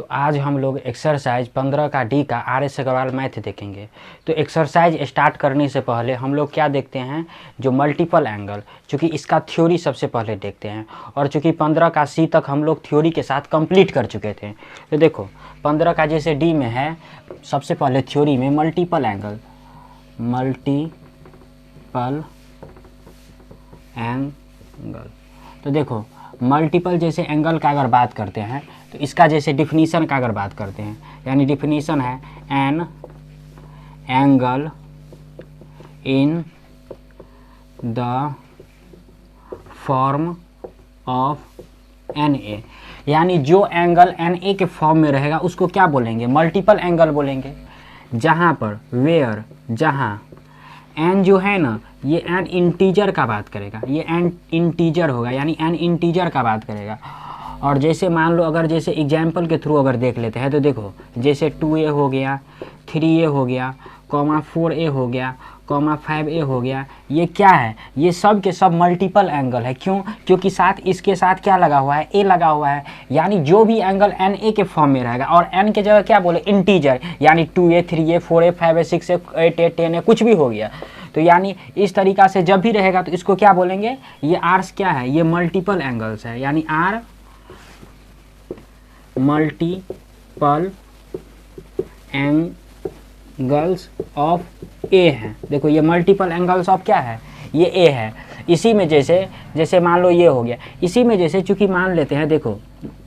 तो आज हम लोग एक्सरसाइज 15 का डी का आर एस अग्रवाल मैथ देखेंगे। तो एक्सरसाइज स्टार्ट करने से पहले हम लोग क्या देखते हैं, जो मल्टीपल एंगल, चूँकि इसका थ्योरी सबसे पहले देखते हैं। और चूँकि 15 का सी तक हम लोग थ्योरी के साथ कंप्लीट कर चुके थे। तो देखो 15 का जैसे डी में है, सबसे पहले थ्योरी में मल्टीपल एंगल तो देखो मल्टीपल जैसे एंगल का अगर बात करते हैं तो इसका जैसे डिफिनीशन का अगर बात करते हैं, यानी डिफिनीशन है an angle in the form of N A, यानी जो एंगल एन ए के फॉर्म में रहेगा उसको क्या बोलेंगे, मल्टीपल एंगल बोलेंगे। जहाँ पर वेयर, जहाँ एन जो है ना, ये एन इंटीजर का बात करेगा, ये एन इंटीजर होगा, यानी एन इंटीजर का बात करेगा। और जैसे मान लो अगर जैसे एग्जाम्पल के थ्रू अगर देख लेते हैं तो देखो जैसे 2a हो गया, 3a हो गया, 4a हो गया, 5a हो गया, ये क्या है, ये सब के सब मल्टीपल एंगल है। क्यों? क्योंकि साथ इसके साथ क्या लगा हुआ है, a लगा हुआ है। यानी जो भी एंगल एन ए के फॉर्म में रहेगा, और n के जगह क्या बोले, इंटीजर, यानी 2a 3a 4a 5a 6a 8a 10a कुछ भी हो गया। तो यानी इस तरीक़ा से जब भी रहेगा तो इसको क्या बोलेंगे, ये आर्स क्या है, ये मल्टीपल एंगल्स है, यानी आर मल्टीपल एंगल्स ऑफ ए है। देखो ये मल्टीपल एंगल्स ऑफ क्या है, ये ए है। इसी में जैसे मान लो ये हो गया, इसी में जैसे चूंकि मान लेते हैं, देखो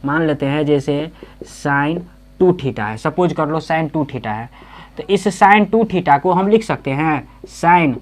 मान लेते हैं जैसे साइन 2 थीटा है, सपोज कर लो साइन 2 थीटा है, तो इस साइन 2 थीटा को हम लिख सकते हैं साइन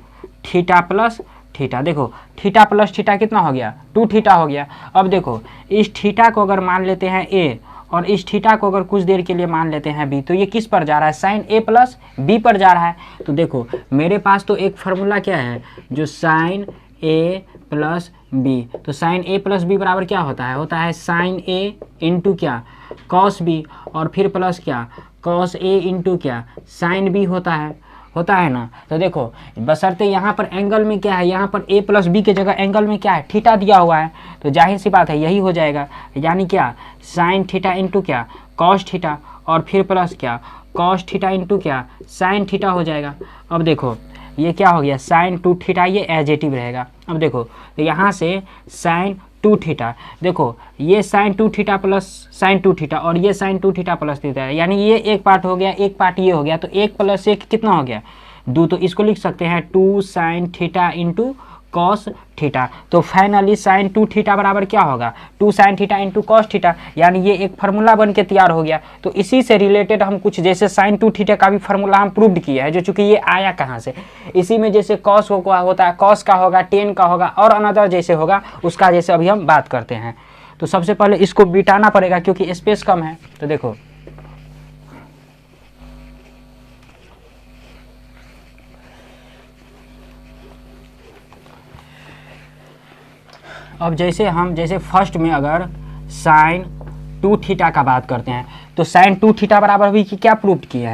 थीटा प्लस थीटा। देखो थीटा प्लस थीटा कितना हो गया, 2 थीटा हो गया। अब देखो इस थीटा को अगर मान लेते हैं ए, और इस थीटा को अगर कुछ देर के लिए मान लेते हैं बी, तो ये किस पर जा रहा है, साइन ए प्लस बी पर जा रहा है। तो देखो मेरे पास तो एक फार्मूला क्या है, जो साइन ए प्लस बी, तो साइन ए प्लस बी बराबर क्या होता है साइन ए इंटू क्या, कॉस बी, और फिर प्लस क्या, कॉस ए इंटू क्या, साइन बी होता है ना। तो देखो बशर्ते यहाँ पर एंगल में क्या है, यहाँ पर a प्लस बी के जगह एंगल में क्या है, थीटा दिया हुआ है, तो जाहिर सी बात है यही हो जाएगा, यानी क्या, साइन थीटा इंटू क्या, कॉस थीटा, और फिर प्लस क्या, कॉस थीटा इंटू क्या, साइन थीटा हो जाएगा। अब देखो ये क्या हो गया, साइन 2 थीटा, ये एजेटिव रहेगा। अब देखो तो यहाँ से साइन 2 थीटा, देखो ये sine 2 theta plus sine 2 theta, और ये साइन 2 थीटा प्लस थीटा है, यानी ये एक पार्ट हो गया, एक पार्ट ये हो गया, तो 1 + 1 कितना हो गया, 2। तो इसको लिख सकते हैं 2 sine theta into cos theta. तो फाइनली साइन 2 थीटा बराबर क्या होगा, 2 sine theta into cos theta, यानी ये एक फार्मूला बन के तैयार हो गया। तो इसी से रिलेटेड हम कुछ जैसे साइन 2 थीटा का भी फार्मूला हम प्रूव्ड किया है, जो चूंकि ये आया कहाँ से, इसी में जैसे कॉस होता है, कॉस का होगा, टेन का होगा, और अनदर जैसे होगा उसका जैसे अभी हम बात करते हैं। तो सबसे पहले इसको बिटाना पड़ेगा क्योंकि स्पेस कम है। तो देखो अब जैसे फर्स्ट में अगर साइन 2 थीटा का बात करते हैं, तो साइन 2 थीटा बराबर भी क्या प्रूव्ड किया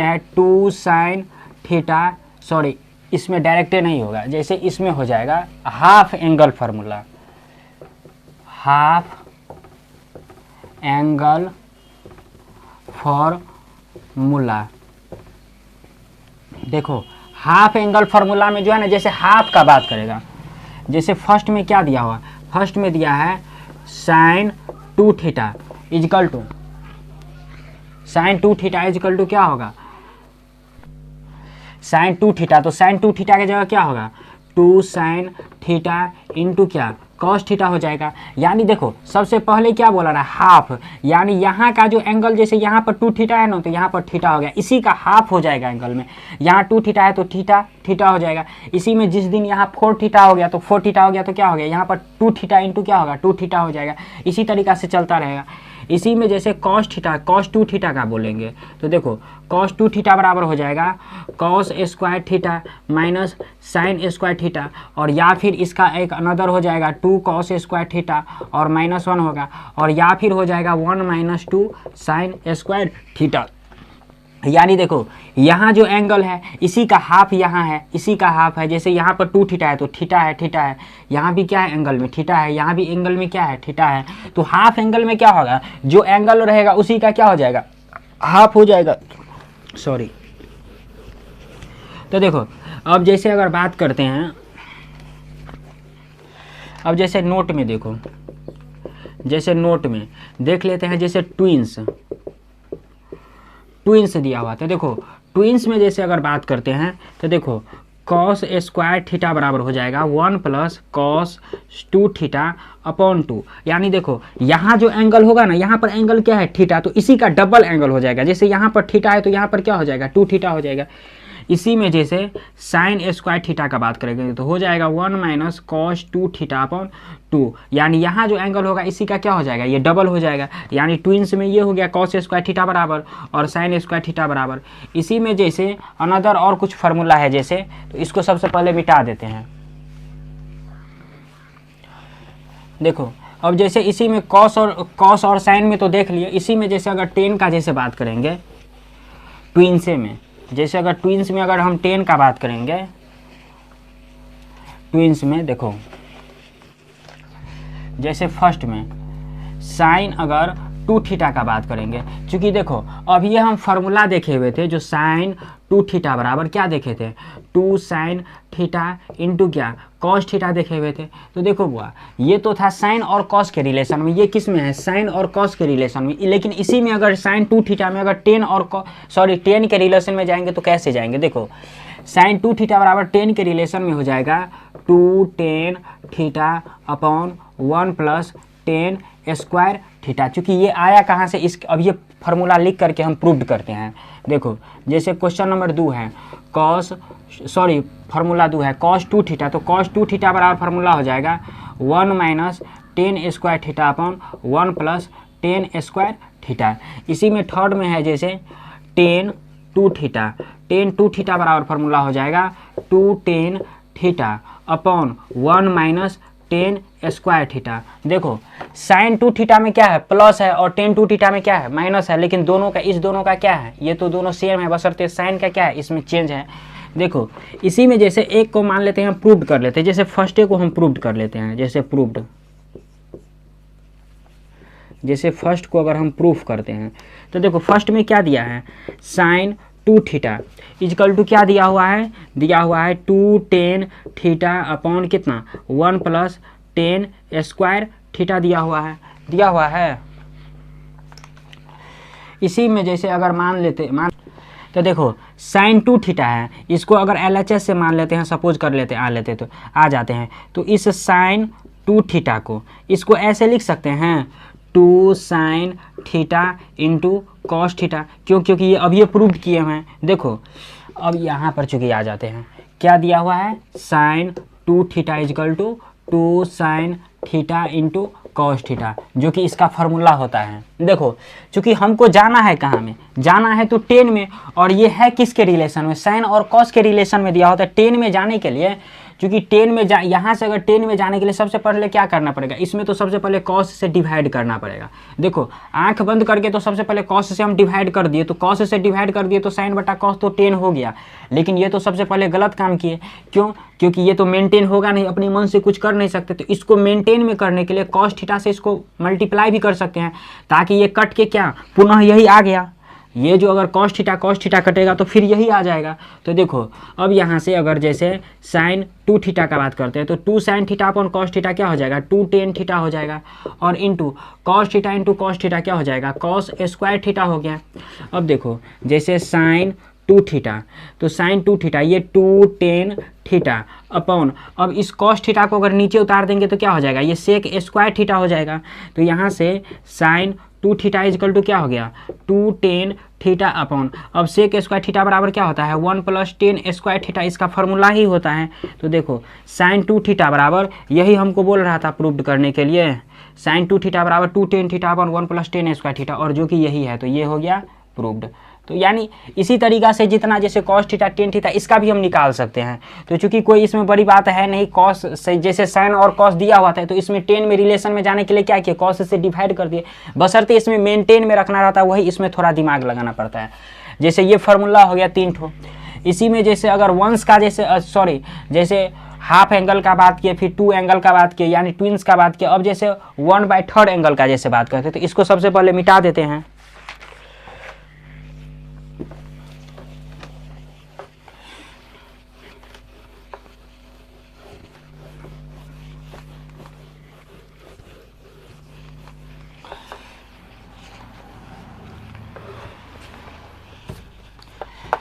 है, 2 साइन थीटा, सॉरी इसमें डायरेक्ट नहीं होगा, जैसे इसमें हो जाएगा half angle formula, half angle formula. देखो हाफ एंगल फार्मूला में जो है ना, जैसे हाफ का बात करेगा, जैसे फर्स्ट में क्या दिया हुआ, फर्स्ट में दिया है sine 2 theta is equal to, sine 2 theta is equal to क्या होगा, साइन 2 थीटा, तो साइन 2 थीटा की जगह क्या होगा, 2 साइन थीटा इंटू क्या, कॉस थीटा हो जाएगा। यानी देखो सबसे पहले क्या बोला रहा, हाफ, यानी यहाँ का जो एंगल, जैसे यहाँ पर 2 थीटा है ना, तो यहाँ पर थीटा हो गया, इसी का हाफ हो जाएगा एंगल में। यहाँ 2 थीटा है तो थीटा हो जाएगा। इसी में जिस दिन यहाँ 4 थीटा हो गया तो 4 थीटा हो गया, तो क्या हो गया, यहाँ पर 2 थीटा इंटू क्या होगा, 2 थीटा हो जाएगा। इसी तरीक़ा से चलता रहेगा। इसी में जैसे कॉस थीटा, कॉस 2 थीटा का बोलेंगे, तो देखो कॉस 2 थीटा बराबर हो जाएगा cos square theta minus sine square theta, और या फिर इसका एक अनदर हो जाएगा 2 कॉस स्क्वायर थीटा और -1 होगा, और या फिर हो जाएगा 1 - 2 साइन स्क्वायर थीटा। यानी देखो यहाँ जो एंगल है इसी का हाफ यहाँ है, इसी का हाफ है। जैसे यहाँ पर 2 थीटा है तो थीटा है, थीटा है, यहाँ भी क्या है एंगल में थीटा है, यहाँ भी एंगल में क्या है थीटा है। तो हाफ एंगल में क्या होगा, जो एंगल रहेगा उसी का क्या हो जाएगा, हाफ हो जाएगा, सॉरी। तो देखो अब जैसे अगर बात करते हैं, अब जैसे नोट में देखो, जैसे नोट में देख लेते हैं, जैसे ट्विंस दिया हुआ था। देखो ट्विंस में जैसे अगर बात करते हैं तो देखो कॉस स्क्वायर थीटा बराबर हो जाएगा 1 प्लस कॉस 2 थीटा अपॉन 2। यानी देखो यहाँ जो एंगल होगा ना, यहाँ पर एंगल क्या है थीटा, तो इसी का डबल एंगल हो जाएगा। जैसे यहाँ पर थीटा है तो यहाँ पर क्या हो जाएगा 2 थीटा हो जाएगा। इसी में जैसे साइन स्क्वायर थीटा का बात करेंगे तो हो जाएगा 1 माइनस कॉस 2 थीटा अपॉन 2। यानी यहाँ जो एंगल होगा इसी का क्या हो जाएगा, ये डबल हो जाएगा। यानी ट्विंस में ये हो गया कॉस स्क्वायर थीटा बराबर और साइन स्क्वायर थीटा बराबर। इसी में जैसे अनदर और कुछ फार्मूला है जैसे, तो इसको सबसे पहले मिटा देते हैं। देखो अब जैसे इसी में कॉस और साइन में तो देख लिए, इसी में जैसे अगर टेन का जैसे बात करेंगे ट्विंसे में, जैसे अगर ट्विंस में अगर हम 10 का बात करेंगे, ट्विंस में देखो जैसे फर्स्ट में साइन अगर 2 थीटा का बात करेंगे, क्योंकि देखो अब ये हम फार्मूला देखे हुए थे जो साइन 2 थीटा बराबर क्या देखे थे 2 साइन थीटा इंटू क्या कॉस थीटा देखे हुए थे। तो देखो बुआ ये तो था साइन और कॉस के रिलेशन में, ये किस में है साइन और कॉस के रिलेशन में। लेकिन इसी में अगर साइन 2 थीटा में अगर 10 और 10 के रिलेशन में जाएंगे तो कैसे जाएंगे, देखो साइन 2 थीटा बराबर 10 के रिलेशन में हो जाएगा 2 10 theta upon 1 plus 10 square theta. चूँकि ये आया कहाँ से, इस अब ये फार्मूला लिख करके हम प्रूव करते हैं। देखो जैसे क्वेश्चन नंबर 2 है फार्मूला 2 है कॉस 2 थीटा, तो कॉस 2 थीटा बराबर फार्मूला हो जाएगा 1 minus 10 square theta upon 1 plus 10 square theta. इसी में थर्ड में है जैसे 10 2 थीटा बराबर फार्मूला हो जाएगा 2 10 theta upon 1 minus 10 square theta. देखो साइन 2 थीटा में क्या है प्लस है और 10 2 थीटा में क्या है माइनस है, लेकिन दोनों का इस दोनों का क्या है, ये तो दोनों सेम है, बशर्ते साइन का क्या है इसमें चेंज है। देखो इसी में जैसे एक को मान लेते हैं हम प्रूव्ड कर लेते हैं, जैसे फर्स्ट को हम प्रूव्ड कर लेते हैं, जैसे प्रूव्ड, जैसे फर्स्ट को अगर हम प्रूफ करते हैं तो देखो फर्स्ट में क्या दिया है साइन 2 थीटा इजकल टू क्या दिया हुआ है 2 10 थीटा अपॉन कितना 1 प्लस 10 स्क्वायर थीटा दिया हुआ है। इसी में जैसे अगर मान तो देखो साइन 2 थीटा है, इसको अगर LHS से मान लेते हैं, सपोज कर लेते आ जाते हैं तो इस साइन 2 थीटा को इसको ऐसे लिख सकते हैं 2 sine theta into cos theta. क्योंकि ये अब ये प्रूव किए हैं। देखो अब यहाँ पर चूँकि आ जाते हैं, क्या दिया हुआ है sine 2 theta is equal to 2 sine theta into cos theta, जो कि इसका फार्मूला होता है। देखो चूँकि हमको जाना है कहाँ में, जाना है तो 10 में, और ये है किसके रिलेशन में, साइन और कॉस के रिलेशन में दिया होता है। 10 में जाने के लिए, क्योंकि 10 में यहाँ से अगर 10 में जाने के लिए सबसे पहले क्या करना पड़ेगा, इसमें तो सबसे पहले कॉस से डिवाइड करना पड़ेगा। देखो आंख बंद करके तो सबसे पहले कॉस से हम डिवाइड कर दिए, तो कॉस से डिवाइड कर दिए तो साइन बटा कॉस तो 10 हो गया। लेकिन ये तो सबसे पहले गलत काम किए, क्यों, क्योंकि ये तो मेंटेन होगा नहीं, अपने मन से कुछ कर नहीं सकते। तो इसको मेंटेन में करने के लिए कॉस थीटा से इसको मल्टीप्लाई भी कर सकते हैं, ताकि ये कट के क्या पुनः यही आ गया। ये जो अगर कॉस थीटा कटेगा तो फिर यही आ जाएगा। तो देखो अब यहाँ से अगर जैसे साइन 2 थीटा का बात करते हैं तो 2 sine theta upon cos theta क्या हो जाएगा 2 10 थीटा हो जाएगा, और into cos theta into cos theta क्या हो जाएगा कॉस स्क्वायर थीटा हो गया। अब देखो जैसे साइन 2 थीटा, तो साइन 2 थीटा ये 2 10 थीटा अपॉन, अब इस कॉस थीटा को अगर नीचे उतार देंगे तो क्या हो जाएगा, ये सेक स्क्वायर थीटा हो जाएगा। तो यहाँ से साइन 2 थीटा इजकल टू क्या हो गया 2 10 थीटा अपॉन, अब सेक स्क्वायर थीटा बराबर क्या होता है 1 प्लस 10 स्क्वायर थीटा, इसका फार्मूला ही होता है। तो देखो साइन 2 थीटा बराबर यही हमको बोल रहा था प्रूव करने के लिए, साइन 2 थीटा बराबर 2 10 theta upon 1 plus 10 square theta, और जो कि यही है, तो ये हो गया प्रूव्ड। तो यानी इसी तरीक़ा से जितना जैसे कॉस थीटा 10 थीटा इसका भी हम निकाल सकते हैं। तो चूंकि कोई इसमें बड़ी बात है नहीं, कॉस से जैसे साइन और कॉस दिया हुआ था तो इसमें 10 में रिलेशन में जाने के लिए क्या किया, कॉस से डिवाइड कर दिए, बशर्ते इसमें मेंटेन में रखना रहता है, वही इसमें थोड़ा दिमाग लगाना पड़ता है। जैसे ये फार्मूला हो गया 3 ठो। इसी में जैसे अगर वंस का जैसे जैसे हाफ एंगल का बात किए, फिर 2 एंगल का बात किए, यानी ट्विंस का बात किया। अब जैसे 1/3 एंगल का जैसे बात करते हैं, तो इसको सबसे पहले मिटा देते हैं।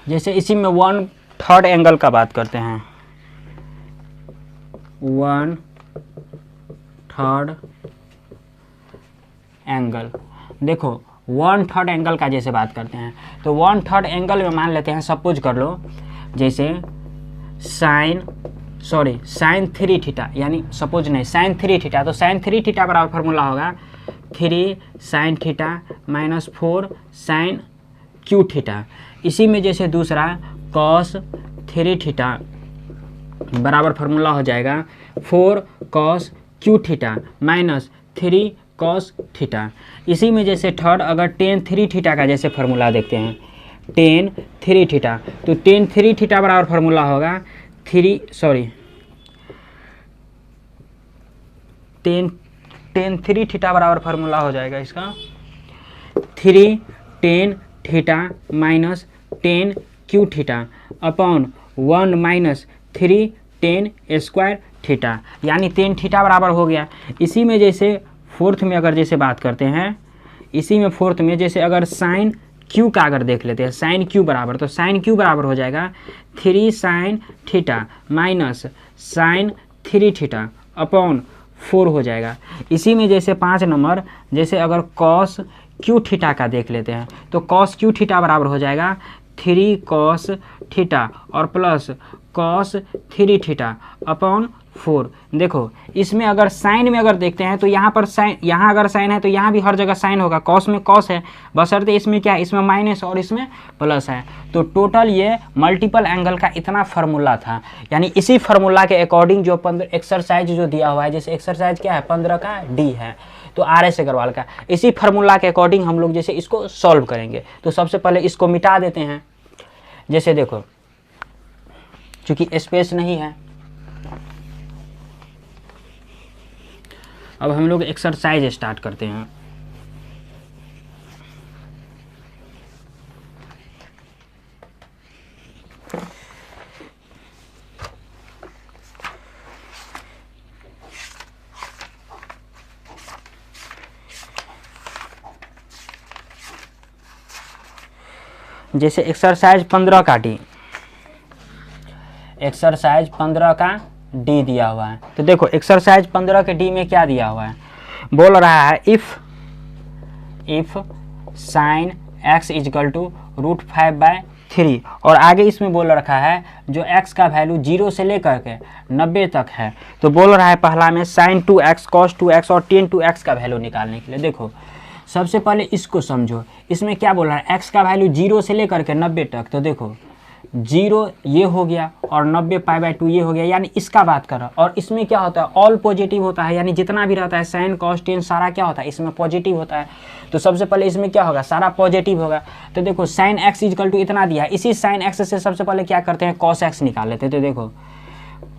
जैसे इसी में 1/3 एंगल का बात करते हैं, 1/3 एंगल। देखो 1/3 एंगल का जैसे बात करते हैं, तो 1/3 एंगल में मान लेते हैं, सपोज कर लो जैसे साइन 3 थीटा, यानी सपोज नहीं साइन 3 थीटा, तो साइन 3 थीटा बराबर फार्मूला होगा 3 sine theta minus 4 sine cube theta. इसी में जैसे दूसरा कॉस 3 थीटा बराबर फार्मूला हो जाएगा 4 cos Q theta minus 3 cos theta. इसी में जैसे थर्ड अगर टेन 3 थीटा का जैसे फार्मूला देखते हैं, टेन 3 थीटा, तो टेन 3 थीटा बराबर फार्मूला होगा टेन 3 थीटा बराबर फार्मूला हो जाएगा इसका 3 tan theta minus 10 Q theta upon 1 minus 3 10 square theta, यानी 10 थीटा बराबर हो गया। इसी में जैसे फोर्थ में अगर जैसे बात करते हैं, इसी में फोर्थ में जैसे अगर साइन क्यू का अगर देख लेते हैं, साइन क्यू बराबर, तो साइन क्यू बराबर हो जाएगा 3 sine theta minus sine 3 theta upon 4 हो जाएगा। इसी में जैसे 5 नंबर जैसे अगर कॉस क्यू थीटा का देख लेते हैं, तो कॉस क्यू थीटा बराबर हो जाएगा 3 कॉस थीटा और प्लस कॉस 3 थीटा अपॉन 4। देखो इसमें अगर साइन में अगर देखते हैं, तो यहाँ पर साइन, यहाँ अगर साइन है तो यहाँ भी हर जगह साइन होगा, कॉस में कॉस है, बशर्ते इसमें क्या है, इसमें माइनस और इसमें प्लस है। तो टोटल ये मल्टीपल एंगल का इतना फार्मूला था। यानी इसी फार्मूला के अकॉर्डिंग जो एक्सरसाइज जो दिया हुआ है, जैसे एक्सरसाइज क्या है 15 का डी है, तो RS अग्रवाल का, इसी फार्मूला के अकॉर्डिंग हम लोग जैसे इसको सॉल्व करेंगे। तो सबसे पहले इसको मिटा देते हैं। जैसे देखो चूंकि स्पेस नहीं है, अब हम लोग एक्सरसाइज स्टार्ट करते हैं। जैसे एक्सरसाइज 15 का डी, एक्सरसाइज 15 का डी दिया हुआ है। तो देखो एक्सरसाइज 15 के डी में क्या दिया हुआ है, बोल रहा है if sine x is equal to √5/3, और आगे इसमें बोल रखा है जो x का वैल्यू 0 से लेकर के 90 तक है। तो बोल रहा है पहला में साइन 2x कॉस 2x और टेन 2x का वैल्यू निकालने के लिए। देखो सबसे पहले इसको समझो, इसमें क्या बोल रहा है, x का वैल्यू 0 से लेकर के 90 तक। तो देखो 0 ये हो गया और 90 π/2 ये हो गया, यानी इसका बात कर रहा है। और इसमें क्या होता है, ऑल पॉजिटिव होता है, यानी जितना भी रहता है साइन कॉस टेन सारा क्या होता है, इसमें पॉजिटिव होता है। तो सबसे पहले इसमें क्या होगा, सारा पॉजिटिव होगा। तो देखो साइन x इजकल टू इतना दिया है, इसी साइन x से सबसे पहले क्या करते हैं, कॉस x निकाल लेते हैं। तो देखो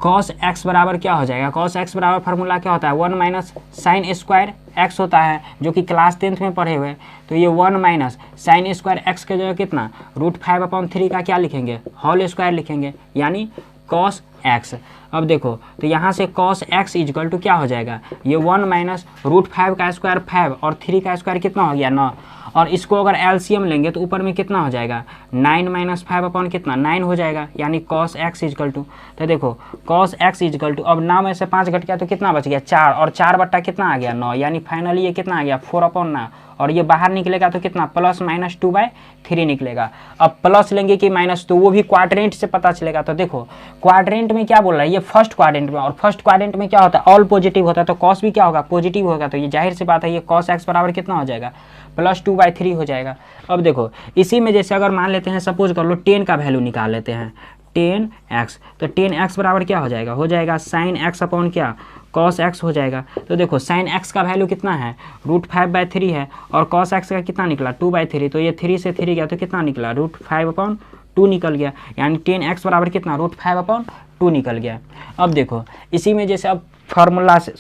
कॉस x बराबर क्या हो जाएगा, कॉस x बराबर फार्मूला क्या होता है, 1 माइनस साइन स्क्वायर x होता है, जो कि क्लास 10th में पढ़े हुए। तो ये 1 माइनस साइन स्क्वायर x के जगह कितना √5/3 का क्या लिखेंगे, होल स्क्वायर लिखेंगे, यानी कॉस x। अब देखो तो यहाँ से कॉस x इजकल टू क्या हो जाएगा, ये 1 माइनस √5 का स्क्वायर 5 और 3 का स्क्वायर कितना हो गया 9, और इसको अगर एलसीएम लेंगे तो ऊपर में कितना हो जाएगा 9 माइनस 5 अपॉन कितना 9 हो जाएगा, यानी कॉस x इजकल टू। तो देखो कॉस x इजकल टू, अब 9 में से 5 घट गया तो कितना बच गया 4, और 4 बट्टा कितना आ गया 9, यानी फाइनली ये कितना आ गया 4/9, और ये बाहर निकलेगा तो कितना प्लस माइनस 2/3 निकलेगा। अब प्लस लेंगे कि माइनस, तो वो भी क्वाड्रेंट से पता चलेगा। तो देखो क्वाड्रेंट में क्या बोल रहा है, ये फर्स्ट क्वाड्रेंट में, और फर्स्ट क्वाड्रेंट में क्या होता है, ऑल पॉजिटिव होता है, तो कॉस भी क्या होगा पॉजिटिव होगा। तो ये जाहिर सी बात है, ये कॉस x बराबर कितना हो जाएगा +2/3 हो जाएगा। अब देखो इसी में जैसे अगर मान लेते हैं, सपोज कर लो 10 का वैल्यू निकाल लेते हैं, टेन एक्स। तो टेन एक्स बराबर क्या हो जाएगा, हो जाएगा साइन एक्स अपॉन क्या, कॉस एक्स हो जाएगा। तो देखो साइन एक्स का वैल्यू कितना है, √5/3 है, और कॉस एक्स का कितना निकला 2/3। तो ये 3 से 3 गया तो कितना निकला, √5/2 निकल गया। यानी टेन एक्स बराबर कितना, √5/2 निकल गया। अब देखो इसी में जैसे अब फार्मूला से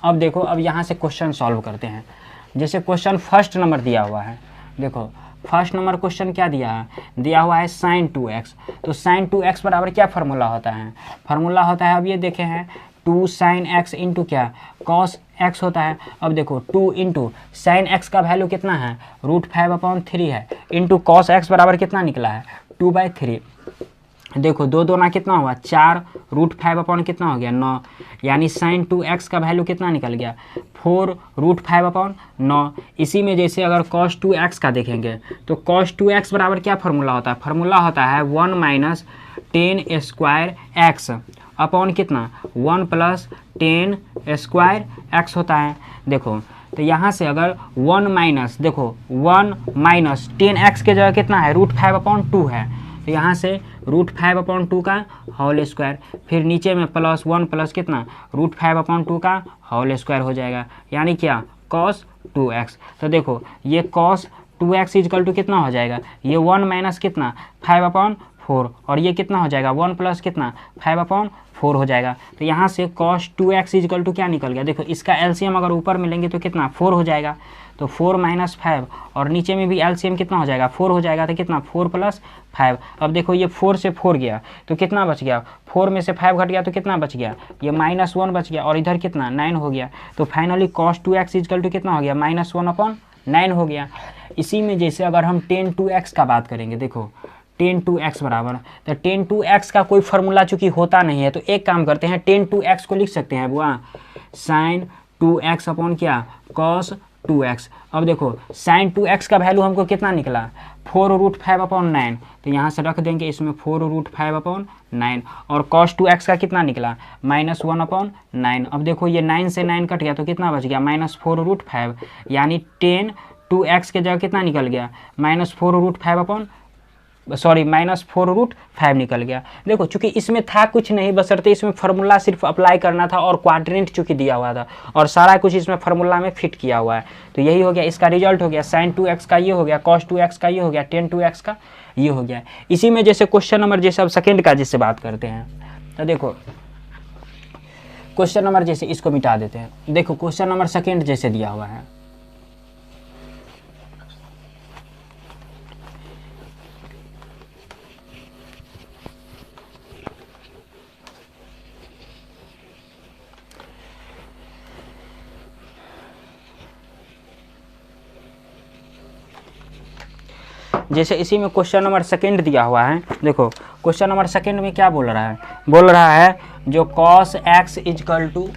अब देखो अब यहाँ से क्वेश्चन सॉल्व करते हैं। जैसे क्वेश्चन फर्स्ट नंबर दिया हुआ है, देखो फर्स्ट नंबर क्वेश्चन क्या दिया है, दिया हुआ है sin 2x। तो sin 2x बराबर क्या फार्मूला होता है, फार्मूला होता है, अब ये देखे हैं 2 sin x इंटू क्या, cos x होता है। अब देखो 2 इंटू साइन एक्स का वैल्यू कितना है, √5/3 है, इंटू cos x बराबर कितना निकला है 2/3। देखो दो दोना कितना हुआ 4, √5 कितना हो गया 9, यानी sin 2x का वैल्यू कितना निकल गया 4 √5/9। इसी में जैसे अगर cos 2x का देखेंगे तो cos 2x बराबर क्या फार्मूला होता है, फार्मूला होता है 1 - 10 स्क्वायर x अपॉन कितना 1 + 10 स्क्वायर x होता है। देखो तो यहाँ से अगर 1 - देखो 1 - 10x के जगह कितना है √5/2 है, तो यहाँ से √5/2 का होल स्क्वायर, फिर नीचे में +1 प्लस कितना √5/2 का होल स्क्वायर हो जाएगा, यानी क्या cos 2x। तो देखो ये cos 2x इजकल टू कितना हो जाएगा, ये 1 - कितना 5/4, और ये कितना हो जाएगा 1 प्लस कितना 5/4 हो जाएगा। तो यहाँ से cos 2x इजकल टू क्या निकल गया, देखो इसका एलसीएम अगर ऊपर में लेंगे तो कितना 4 हो जाएगा, तो 4 - 5, और नीचे में भी एलसीएम कितना हो जाएगा 4 हो जाएगा, तो कितना 4 + 5। अब देखो ये 4 से 4 गया तो कितना बच गया, 4 में से 5 घट गया तो कितना बच गया, ये -1 बच गया, और इधर कितना 9 हो गया। तो finally cos 2x is equal to कितना हो गया -1/9 हो गया। इसी में जैसे अगर हम tan 2x का बात करेंगे, देखो tan 2x बराबर, तो tan 2x का कोई फार्मूला चूंकि होता नहीं है, तो एक काम करते हैं tan 2x को लिख सकते हैं बुआ sin 2x अपॉन क्या cos 2x। अब देखो sin 2x का वैल्यू हमको कितना निकला 4 √5/9, तो यहाँ से रख देंगे इसमें 4 √5/9, और cos 2x का कितना निकला -1/9। अब देखो ये 9 से 9 कट गया तो कितना बच गया -4 √5, यानी tan 2x के जगह कितना निकल गया -4 √5 निकल गया। देखो चूंकि इसमें था कुछ नहीं, बशर्ते इसमें फार्मूला सिर्फ अप्लाई करना था, और क्वाड्रेंट चूंकि दिया हुआ था, और सारा कुछ इसमें फार्मूला में फिट किया हुआ है। तो यही हो गया, इसका रिजल्ट हो गया sin 2x का ये हो गया, cos 2x का ये हो गया, tan 2x का ये हो गया। इसी में जैसे क्वेश्चन नंबर जैसे अब सेकेंड का जिससे बात करते हैं, तो देखो क्वेश्चन नंबर जैसे इसको मिटा देते हैं। देखो क्वेश्चन नंबर सेकेंड जैसे दिया हुआ है, जैसे इसी में क्वेश्चन नंबर सेकेंड दिया हुआ है। देखो क्वेश्चन नंबर सेकेंड में क्या बोल रहा है, बोल रहा है जो cos x इजकल टू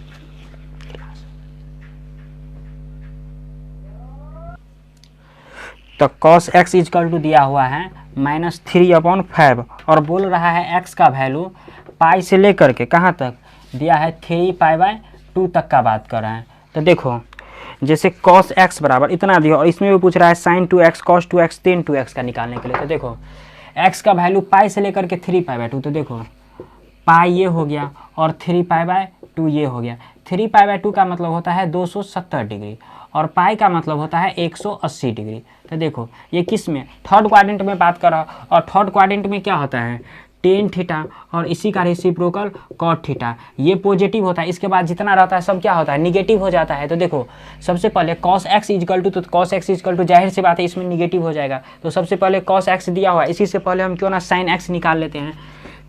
तो cos x इजकल टू दिया हुआ है -3/5, और बोल रहा है x का वैल्यू पाई से लेकर के कहाँ तक दिया है 3π/2 तक का बात कर रहे हैं। तो देखो जैसे cos x बराबर इतना दिया, और इसमें भी पूछ रहा है sin 2x cos 2x tan 2x का निकालने के लिए। तो देखो x का वैल्यू पाई से लेकर के 3π/2, तो देखो पाई ये हो गया और 3π/2 ये हो गया। 3π/2 का मतलब होता है 270 डिग्री, और पाई का मतलब होता है 180 डिग्री। तो देखो ये किस में थर्ड क्वाड्रेंट में बात कर रहा, और थर्ड क्वाड्रेंट में क्या होता है टेन थीटा, और इसी का रेसिप्रोकल कॉट थीटा, ये पॉजिटिव होता है। इसके बाद जितना रहता है सब क्या होता है निगेटिव हो जाता है। तो देखो सबसे पहले cos x इजकल टू, तो cos x इजकल टू जाहिर सी बात है इसमें निगेटिव हो जाएगा। तो सबसे पहले cos x दिया हुआ है, इसी से पहले हम क्यों ना sin x निकाल लेते हैं।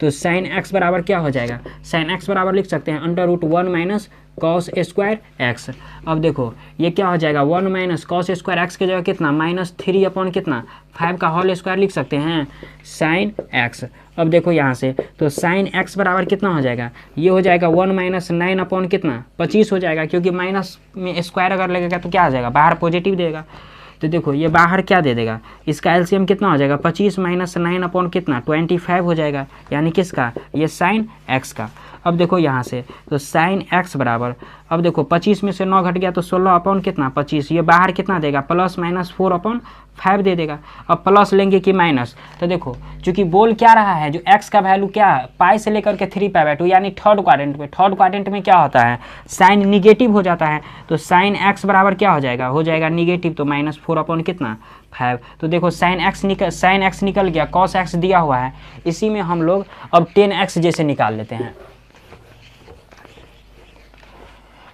तो sin x बराबर क्या हो जाएगा, sin x बराबर लिख सकते हैं √1 - cos स्क्वायर x। अब देखो ये क्या हो जाएगा 1 - cos स्क्वायर x के जगह कितना -3 कितना 5 का होल स्क्वायर लिख सकते हैं sin x। अब देखो यहाँ से तो sin x बराबर कितना हो जाएगा, ये हो जाएगा 1 - 9 कितना 25 हो जाएगा, क्योंकि माइनस में स्क्वायर अगर लगेगा तो क्या आ जाएगा बाहर पॉजिटिव देगा। तो देखो ये बाहर क्या दे देगा, इसका एलसीएम कितना हो जाएगा 25 - 9 कितना 25 हो जाएगा, यानी किसका ये sin x का। अब देखो यहाँ से तो sin x बराबर अब देखो 25 में से 9 घट गया तो 16 अपॉन कितना 25, ये बाहर कितना देगा +-4/5 दे देगा। अब प्लस लेंगे कि माइनस, तो देखो चूंकि बोल क्या रहा है जो x का वैल्यू क्या है पाई से लेकर के 3π/2 यानी थर्ड क्वाड्रेंट में क्या होता है साइन निगेटिव हो जाता है, तो साइन x बराबर क्या हो जाएगा निगेटिव, तो -4 अपॉन कितना 5। तो देखो साइन x निकल गया, cos x दिया हुआ है, इसी में हम लोग अब tan x जैसे निकाल लेते हैं,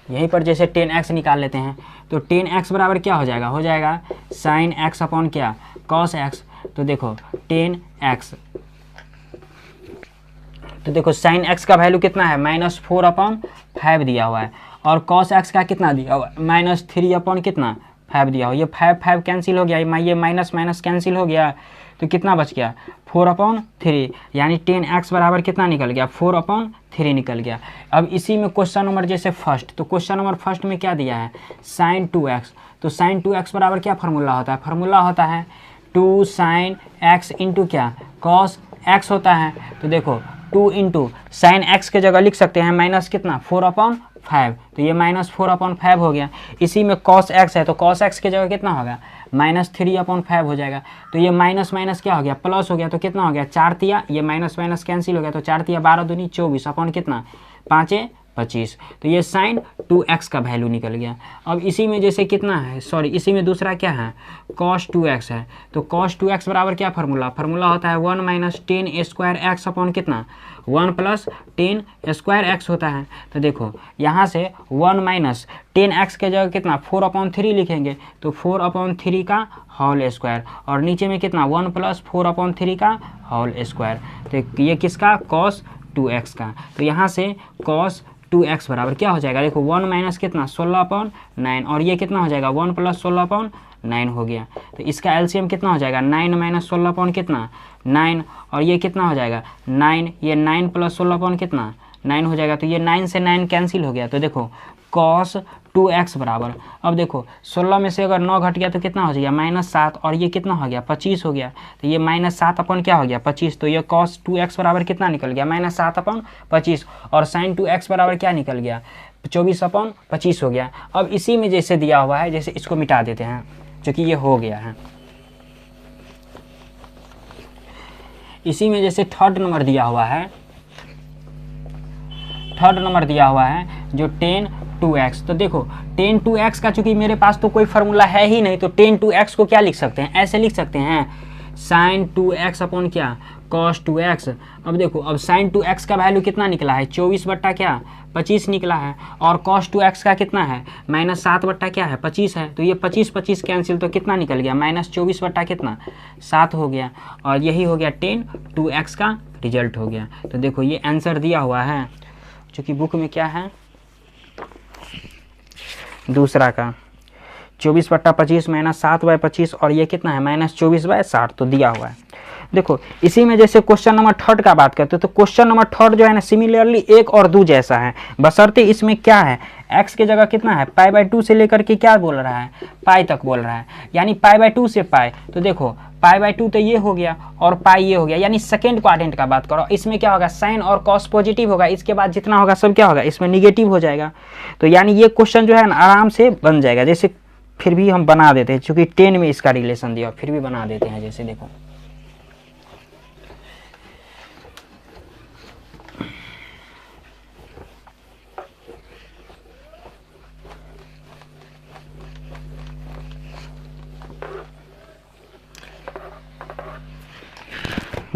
यहीं पर जैसे tan x निकाल लेते हैं, तो tan x बराबर क्या हो जाएगा साइन x अपॉन क्या cos x। तो देखो tan x, तो देखो साइन x का वैल्यू कितना है -4/5 दिया हुआ है, और cos x का कितना दिया हुआ है -3 अपॉन कितना 5 दिया हुआ। ये 5 कैंसिल हो गया, ये माइनस माइनस कैंसिल हो गया, तो कितना बच गया 4/3, यानी tan x बराबर कितना निकल गया 4/3 निकल गया। अब इसी में क्वेश्चन नंबर जैसे फर्स्ट, तो क्वेश्चन नंबर फर्स्ट में क्या दिया है sin 2x, तो sin 2x बराबर क्या फार्मूला होता है 2 sin x इंटू क्या cos x होता है। तो देखो 2 इंटू साइन एक्स के जगह लिख सकते हैं माइनस कितना 4/5, तो ये -4/5 हो गया। इसी में cos x है, तो cos x के जगह कितना होगा -3/5 हो जाएगा, तो ये माइनस माइनस क्या हो गया प्लस हो गया, तो कितना हो गया 4 तिया, ये माइनस माइनस कैंसिल हो गया, तो 4 तिया 12 दूनी 24 अपॉन कितना 5 25, तो ये साइन 2x का वैल्यू निकल गया। अब इसी में जैसे कितना है इसी में दूसरा क्या है cos 2x है, तो cos 2x बराबर क्या फार्मूला होता है 1 - tan स्क्वायर x अपॉन कितना 1 + tan स्क्वायर x होता है। तो देखो यहाँ से 1 - tan x के जगह कितना 4/3 लिखेंगे, तो 4/3 का होल स्क्वायर, और नीचे में कितना 1 + 4/3 का होल स्क्वायर, तो ये किसका cos 2x का। तो यहाँ से cos 2x बराबर क्या हो जाएगा, देखो 1 माइनस कितना 16/9, और ये कितना हो जाएगा 1 + 16/9 हो गया, तो इसका एलसीएम कितना हो जाएगा 9 - 16 कितना 9, और ये कितना हो जाएगा 9, ये 9 + 16 कितना 9 हो जाएगा, तो ये 9 से 9 कैंसिल हो गया। तो देखो cos 2x बराबर, अब देखो 16 में से अगर 9 घट गया तो कितना हो जाएगा -7, और ये कितना हो गया 25 हो गया, तो ये -7 अपॉन क्या हो गया 25, तो ये cos 2x बराबर कितना निकल गया -7/25, और sin 2x बराबर क्या निकल गया 24/25 हो गया। अब इसी में जैसे दिया हुआ है, जैसे इसको मिटा देते हैं क्योंकि ये हो गया है, इसी में जैसे थर्ड नंबर दिया हुआ है जो tan 2x, तो देखो tan 2x का चूंकि मेरे पास तो कोई फार्मूला है ही नहीं, तो tan 2x को क्या लिख सकते हैं ऐसे लिख सकते हैं sin 2x अपॉन क्या cos 2x। अब देखो अब sin 2x का वैल्यू कितना निकला है 24/25 निकला है, और cos 2x का कितना है -7/25 है, तो ये 25 कैंसिल, तो कितना निकल गया -24/7 हो गया, और यही हो गया tan 2x का रिजल्ट हो गया। तो देखो ये आंसर दिया हुआ है चूँकि बुक में क्या है दूसरा का 24/25 -7/25, और ये कितना है -24/60, तो दिया हुआ है। देखो इसी में जैसे क्वेश्चन नंबर थर्ड का बात करते हैं, तो क्वेश्चन नंबर थर्ड जो है ना सिमिलरली 1 और 2 जैसा है, बशर्ते इसमें क्या है x के जगह कितना है π/2 से लेकर के क्या बोल रहा है पाई तक बोल रहा है, यानी π/2 से पाई, तो देखो π/2 तो ये हो गया और पाई ये हो गया, यानी सेकेंड क्वाड्रेंट का बात करो, इसमें क्या होगा साइन और कॉस पॉजिटिव होगा, इसके बाद जितना होगा सब क्या होगा इसमें निगेटिव हो जाएगा। तो यानी ये क्वेश्चन जो है ना आराम से बन जाएगा, जैसे फिर भी हम बना देते हैं चूंकि 10 में इसका रिलेशन दिया, फिर भी बना देते हैं। जैसे देखो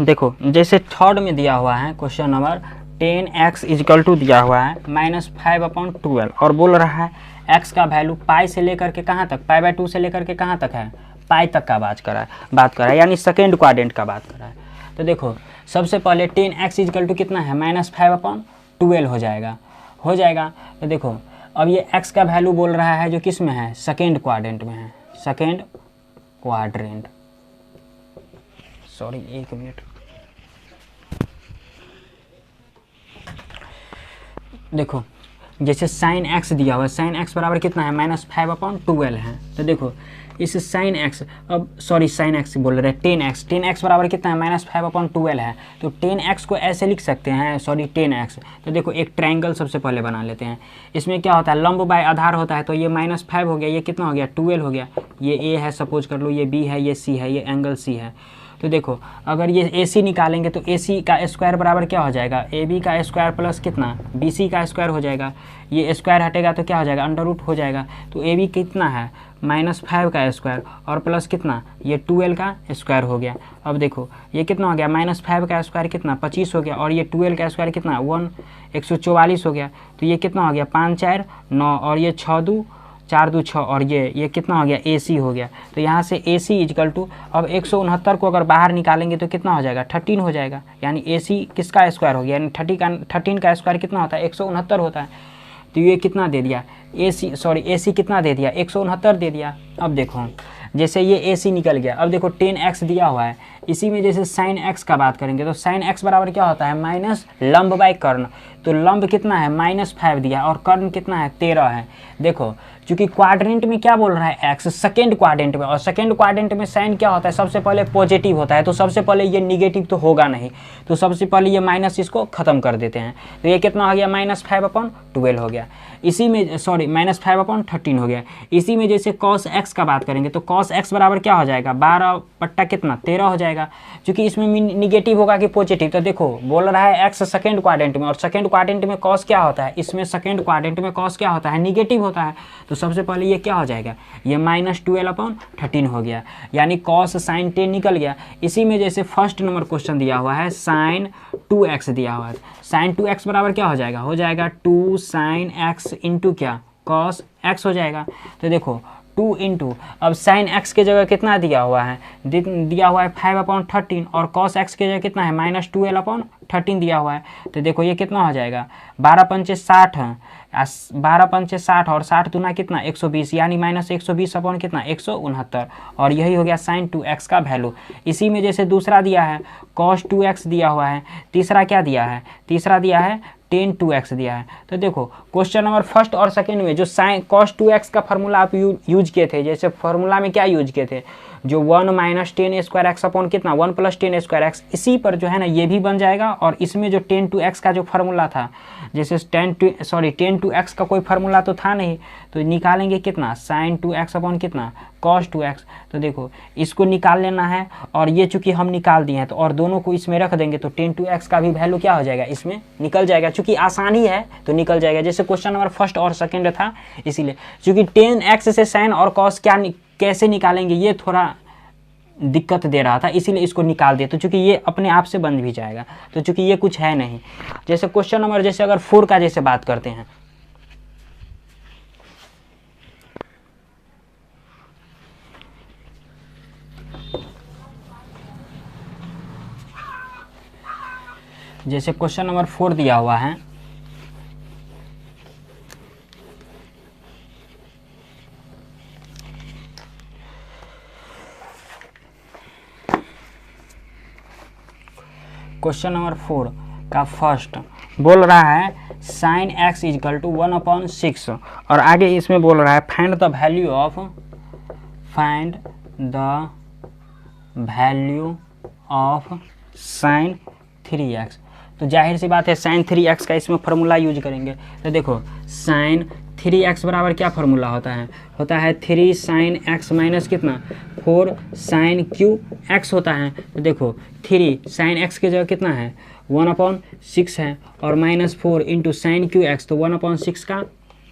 देखो जैसे थर्ड में दिया हुआ है क्वेश्चन नंबर 10x = दिया हुआ है -5/12, और बोल रहा है x का वैल्यू पाई से लेकर के कहाँ तक π/2 से लेकर के कहाँ तक है पाई तक का बात कर रहा है, यानी सेकेंड क्वाड्रेंट का बात कर रहा है। तो देखो सबसे पहले 10x = कितना है -5/12 हो जाएगा। तो देखो अब ये x का वैल्यू बोल रहा है जो किस में है सेकेंड क्वाड्रेंट में है, सेकेंड क्वाड्रेंट, सॉरी 1 मिनट। देखो जैसे साइन एक्स दिया हुआ है, साइन एक्स बराबर कितना है -5/12 है। तो देखो इस साइन एक्स, अब सॉरी साइन एक्स बोल रहे हैं, टेन एक्स बराबर कितना है -5/12 है। तो 10x को ऐसे लिख सकते हैं, सॉरी 10x। तो देखो एक ट्रायंगल सबसे पहले बना लेते हैं। इसमें क्या होता है, लंब बाय आधार होता है, तो ये -5 हो गया, ये कितना हो गया 12 हो गया। ये a है सपोज कर लो, ये b है, ये c है, ये एंगल c है। तो देखो अगर ये AC निकालेंगे तो AC का स्क्वायर बराबर क्या हो जाएगा, AB का स्क्वायर प्लस कितना BC का स्क्वायर हो जाएगा। ये स्क्वायर हटेगा तो क्या हो जाएगा, अंडर रूट हो जाएगा। तो AB कितना है -5 का स्क्वायर और प्लस कितना ये 12 का स्क्वायर हो गया। अब देखो ये कितना हो गया, -5 का स्क्वायर कितना 25 हो गया, और ये 12 का स्क्वायर कितना 144 हो गया। तो ये कितना हो गया 5 4 9, और ये 6 2 4 2 6, और ये कितना हो गया AC हो गया। तो यहाँ से AC इजकल टू, अब 169 को अगर बाहर निकालेंगे तो कितना हो जाएगा 13 हो जाएगा, यानी AC किसका स्क्वायर हो गया, यानी 13 का स्क्वायर कितना होता है 169 होता है। तो ये कितना दे दिया AC कितना दे दिया 169 दे दिया। अब देखो जैसे ये AC निकल गया, अब देखो 10x दिया हुआ है, इसी में जैसे साइन x का बात करेंगे तो साइन x बराबर क्या होता है माइनस लंब बाय कर्ण। तो लंब कितना है -5 दिया और कर्ण कितना है 13 है। देखो क्योंकि क्वाड्रेंट में क्या बोल रहा है x, सेकेंड क्वाड्रेंट में, और सेकेंड क्वाड्रेंट में साइन क्या होता है सबसे पहले पॉजिटिव होता है, तो सबसे पहले ये निगेटिव तो होगा नहीं, तो सबसे पहले ये माइनस इसको खत्म कर देते हैं। तो ये कितना हो गया -5/12 हो गया। इसी में सॉरी -5/13 हो गया। इसी में जैसे cos x का बात करेंगे तो cos x बराबर क्या हो जाएगा 12/13 हो जाएगा, क्योंकि इसमें निगेटिव होगा कि पॉजिटिव। तो देखो बोल रहा है x सेकेंड क्वाड्रेंट में, और सेकेंड क्वाड्रेंट में cos क्या होता है, इसमें सेकेंड क्वाड्रेंट में cos क्या होता है निगेटिव होता है। तो सबसे पहले ये क्या हो जाएगा, ये -12/13 हो गया, यानी cos sin 10 निकल गया। इसी में जैसे फर्स्ट नंबर क्वेश्चन दिया हुआ है sin 2x दिया हुआ है, sin 2x बराबर क्या हो जाएगा 2 sin x इंटू क्या cos x हो जाएगा। तो देखो 2 इंटू, अब sin x के जगह कितना दिया हुआ है 5/13, और cos x के जगह कितना है -12/13 दिया हुआ है। तो देखो ये कितना हो जाएगा 12 पंचे 60 है, 12 पंचे 60 और 60 दूना कितना 120, यानी -120 अपॉन कितना 169, और यही हो गया sin 2x का वैल्यू। इसी में जैसे दूसरा दिया है cos 2x दिया हुआ है, तीसरा क्या दिया है, तीसरा दिया है tan 2x दिया है। तो देखो क्वेश्चन नंबर फर्स्ट और सेकंड में जो sin cos 2x का फार्मूला आप यूज किए थे, जैसे फार्मूला में क्या यूज किए थे, जो 1 - tan स्क्वायर एक्स अपॉन कितना 1 + tan स्क्वायर एक्स, इसी पर जो है ना ये भी बन जाएगा। और इसमें जो tan 2x का जो फार्मूला था, जैसे tan 2x का कोई फार्मूला तो था नहीं, तो निकालेंगे कितना sin 2x अपॉन कितना cos 2x। तो देखो इसको निकाल लेना है, और ये चूंकि हम निकाल दिए हैं तो और दोनों को इसमें रख देंगे, तो tan 2x का भी वैल्यू क्या हो जाएगा इसमें निकल जाएगा, चूंकि आसानी है तो निकल जाएगा। जैसे क्वेश्चन नंबर फर्स्ट और सेकंड था, इसीलिए चूंकि tan x से sin और cos कैसे निकालेंगे ये थोड़ा दिक्कत दे रहा था, इसीलिए इसको निकाल दिया। तो चूंकि ये अपने आप से बन भी जाएगा, तो चूंकि ये कुछ है नहीं। जैसे क्वेश्चन नंबर जैसे अगर 4 का जैसे बात करते हैं, जैसे क्वेश्चन नंबर 4 दिया हुआ है, क्वेश्चन नंबर 4 का फर्स्ट बोल रहा है sin x = 1/6, और आगे इसमें बोल रहा है find the value of sin 3x। तो जाहिर सी बात है sin 3x का इसमें फार्मूला यूज करेंगे। तो देखो sin 3x बराबर क्या फार्मूला होता है 3 sin x माइनस कितना 4 sin qx होता है। तो देखो 3 sin x के जगह कितना है 1/6 है, और -4 इंटू sin qx, तो 1/6 का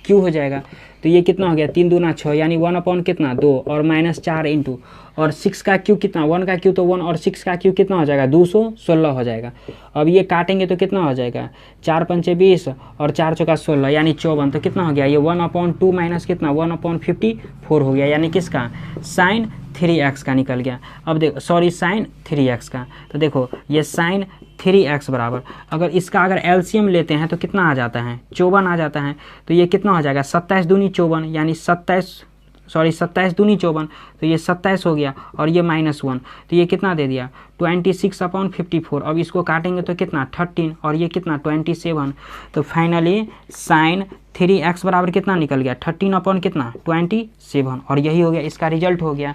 q हो जाएगा। तो ये कितना हो गया 3 दूना 6, यानी 1 कितना 2, और -4 इंटू, और 6 का q कितना 1 का q तो 1, और 6 का q कितना हो जाएगा 216 हो जाएगा। अब ये काटेंगे तो कितना हो जाएगा 4 पंचे 20 और 4 चौका 16, यानी 54। तो कितना हो गया ये 1/2 माइनस कितना 1/54 हो गया, यानी किसका sin 3x का निकल गया। अब देखो सॉरी sin 3x का, तो देखो ये sin 3x बराबर, अगर इसका अगर एलसीएम लेते हैं तो कितना आ जाता है 54 आ जाता है। तो ये कितना हो जाएगा 27 दूनी 54, यानी 27 सॉरी 27 दूनी 54, तो ये 27 हो गया और ये -1, तो ये कितना दे दिया 26/54। अब इसको काटेंगे तो कितना 13 और ये कितना 27, तो फाइनली साइन 3x बराबर कितना निकल गया 13 कितना 27, और यही हो गया, इसका रिजल्ट हो गया।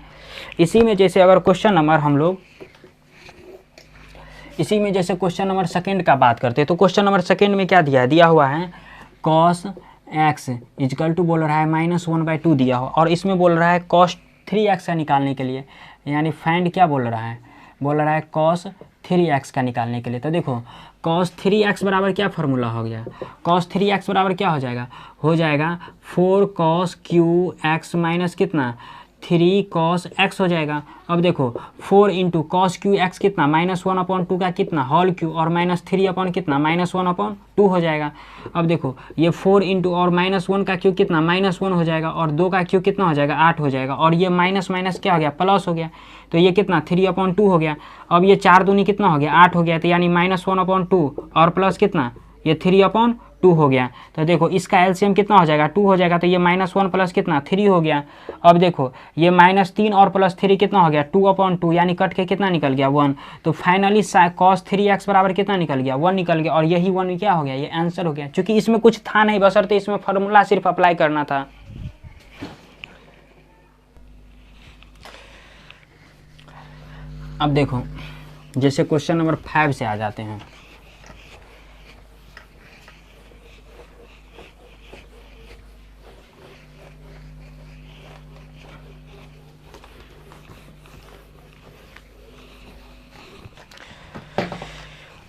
इसी में जैसे अगर क्वेश्चन नंबर हम लोग इसी में जैसे क्वेश्चन नंबर सेकंड का बात करते हैं, तो क्वेश्चन नंबर सेकंड में क्या दिया हुआ है cos x इजकल टू बोल रहा है -1/2 दिया हो, और इसमें बोल रहा है cos 3x का निकालने के लिए, यानी फाइंड क्या बोल रहा है cos 3x का निकालने के लिए। तो देखो cos 3x बराबर क्या फार्मूला हो गया, cos 3x बराबर क्या हो जाएगा 4 cos qx माइनस कितना 3 cos x हो जाएगा। अब देखो 4 इंटू कॉस क्यू एक्स कितना -1/2 का कितना होल क्यू, और -3 कितना -1/2 हो जाएगा। अब देखो ये 4 इंटू और -1 का क्यू कितना -1 हो जाएगा, और 2 का क्यू कितना हो जाएगा 8 हो जाएगा, और ये माइनस माइनस क्या हो गया प्लस हो गया, तो ये कितना 3/2 हो गया। अब ये 4 दूनी कितना हो गया 8 हो गया, तो यानी -1/2 और प्लस कितना ये 3/2 हो गया। तो देखो इसका एलसीएम कितना हो जाएगा 2 हो जाएगा, तो ये -1 प्लस कितना 3 हो गया। अब देखो ये -3 और +3 कितना हो गया 2/2, यानी कट के कितना निकल गया 1। तो फाइनली cos 3x बराबर कितना निकल गया 1 निकल गया, और यही 1 क्या हो गया ये आंसर हो गया, क्योंकि इसमें कुछ था नहीं, बशर्ते इसमें फार्मूला सिर्फ अप्लाई करना था। अब देखो जैसे क्वेश्चन नंबर 5 से आ जाते हैं।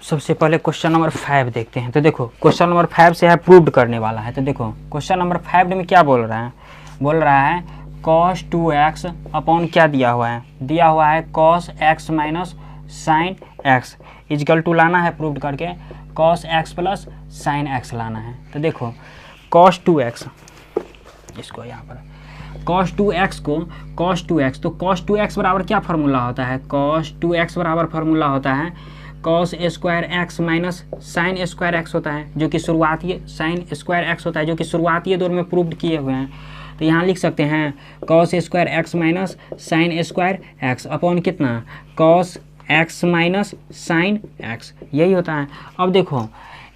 सबसे पहले क्वेश्चन नंबर 5 देखते हैं। तो देखो क्वेश्चन नंबर 5 से है प्रूव्ड करने वाला है। तो देखो क्वेश्चन नंबर 5 में क्या बोल रहा है cos 2x अपॉन क्या दिया हुआ है cos x minus sine x is equal to लाना है प्रूव्ड करके cos x plus sine x लाना है। तो देखो cos 2x इसको यहाँ पर cos 2x को cos 2x, तो cos 2x बराबर क्या फार्मूला होता है, cos 2x बराबर फार्मूला होता है cos square x minus sine square x होता है, जो कि शुरुआती साइन स्क्वायर x होता है, जो कि शुरुआती दौर में प्रूव्ड किए हुए हैं। तो यहाँ लिख सकते हैं cos square x minus sine square x upon कितना cos x minus sine x, यही होता है। अब देखो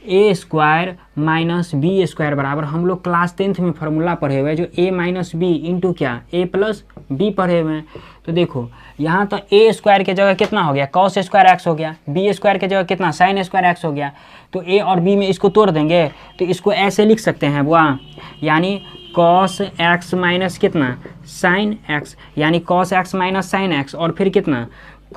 A square minus B square बराबर, हम लोग क्लास 10th में फार्मूला पढ़े हुए हैं, जो a माइनस बी इंटू क्या a प्लस बी पढ़े हुए हैं। तो देखो यहाँ तो ए स्क्वायर के जगह कितना हो गया cos स्क्वायर x हो गया, बी स्क्वायर के जगह कितना साइन स्क्वायर x हो गया। तो a और b में इसको तोड़ देंगे, तो इसको ऐसे लिख सकते हैं बुआ, यानी cos x माइनस कितना साइन x, यानी cos x minus sine x, और फिर कितना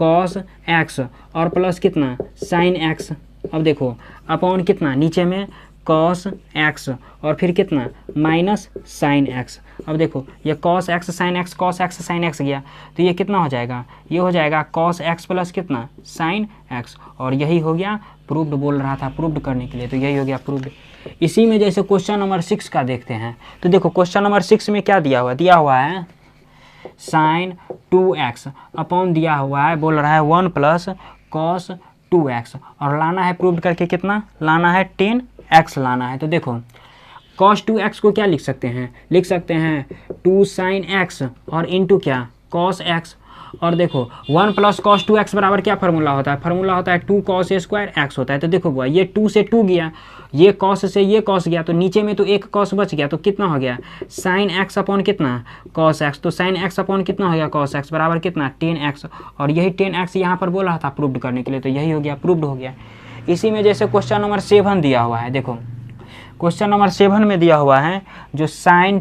cos x और प्लस कितना साइन x। अब देखो अपॉन कितना नीचे में cos x और फिर कितना माइनस साइन x। अब देखो ये cos x साइन x गया, तो ये कितना हो जाएगा, ये हो जाएगा cos x प्लस कितना साइन x, और यही हो गया प्रूव्ड। बोल रहा था प्रूव्ड करने के लिए, तो यही हो गया प्रूव्ड। इसी में जैसे क्वेश्चन नंबर 6 का देखते हैं। तो देखो क्वेश्चन नंबर 6 में क्या दिया हुआ है साइन 2x अपॉन दिया हुआ है, बोल रहा है 1 प्लस cos 2x, और लाना है प्रूव्ड करके कितना लाना है 10x लाना है। तो देखो cos 2x को क्या लिख सकते हैं 2 साइन x और इंटू क्या cos x, और देखो 1 प्लस cos 2x बराबर क्या फार्मूला होता है 2 cos स्क्वायर x होता है। तो देखो बुआ ये 2 से 2 गया, ये cos से ये cos गया, तो नीचे में तो एक cos बच गया, तो कितना हो गया साइन x अपॉन कितना cos x, तो साइन x अपॉन कितना हो गया cos x बराबर कितना 10x, और यही 10x यहाँ पर बोल रहा था प्रूव्ड करने के लिए, तो यही हो गया प्रूव्ड हो गया। इसी में जैसे क्वेश्चन नंबर 7 दिया हुआ है। देखो क्वेश्चन नंबर 7 में दिया हुआ है जो साइन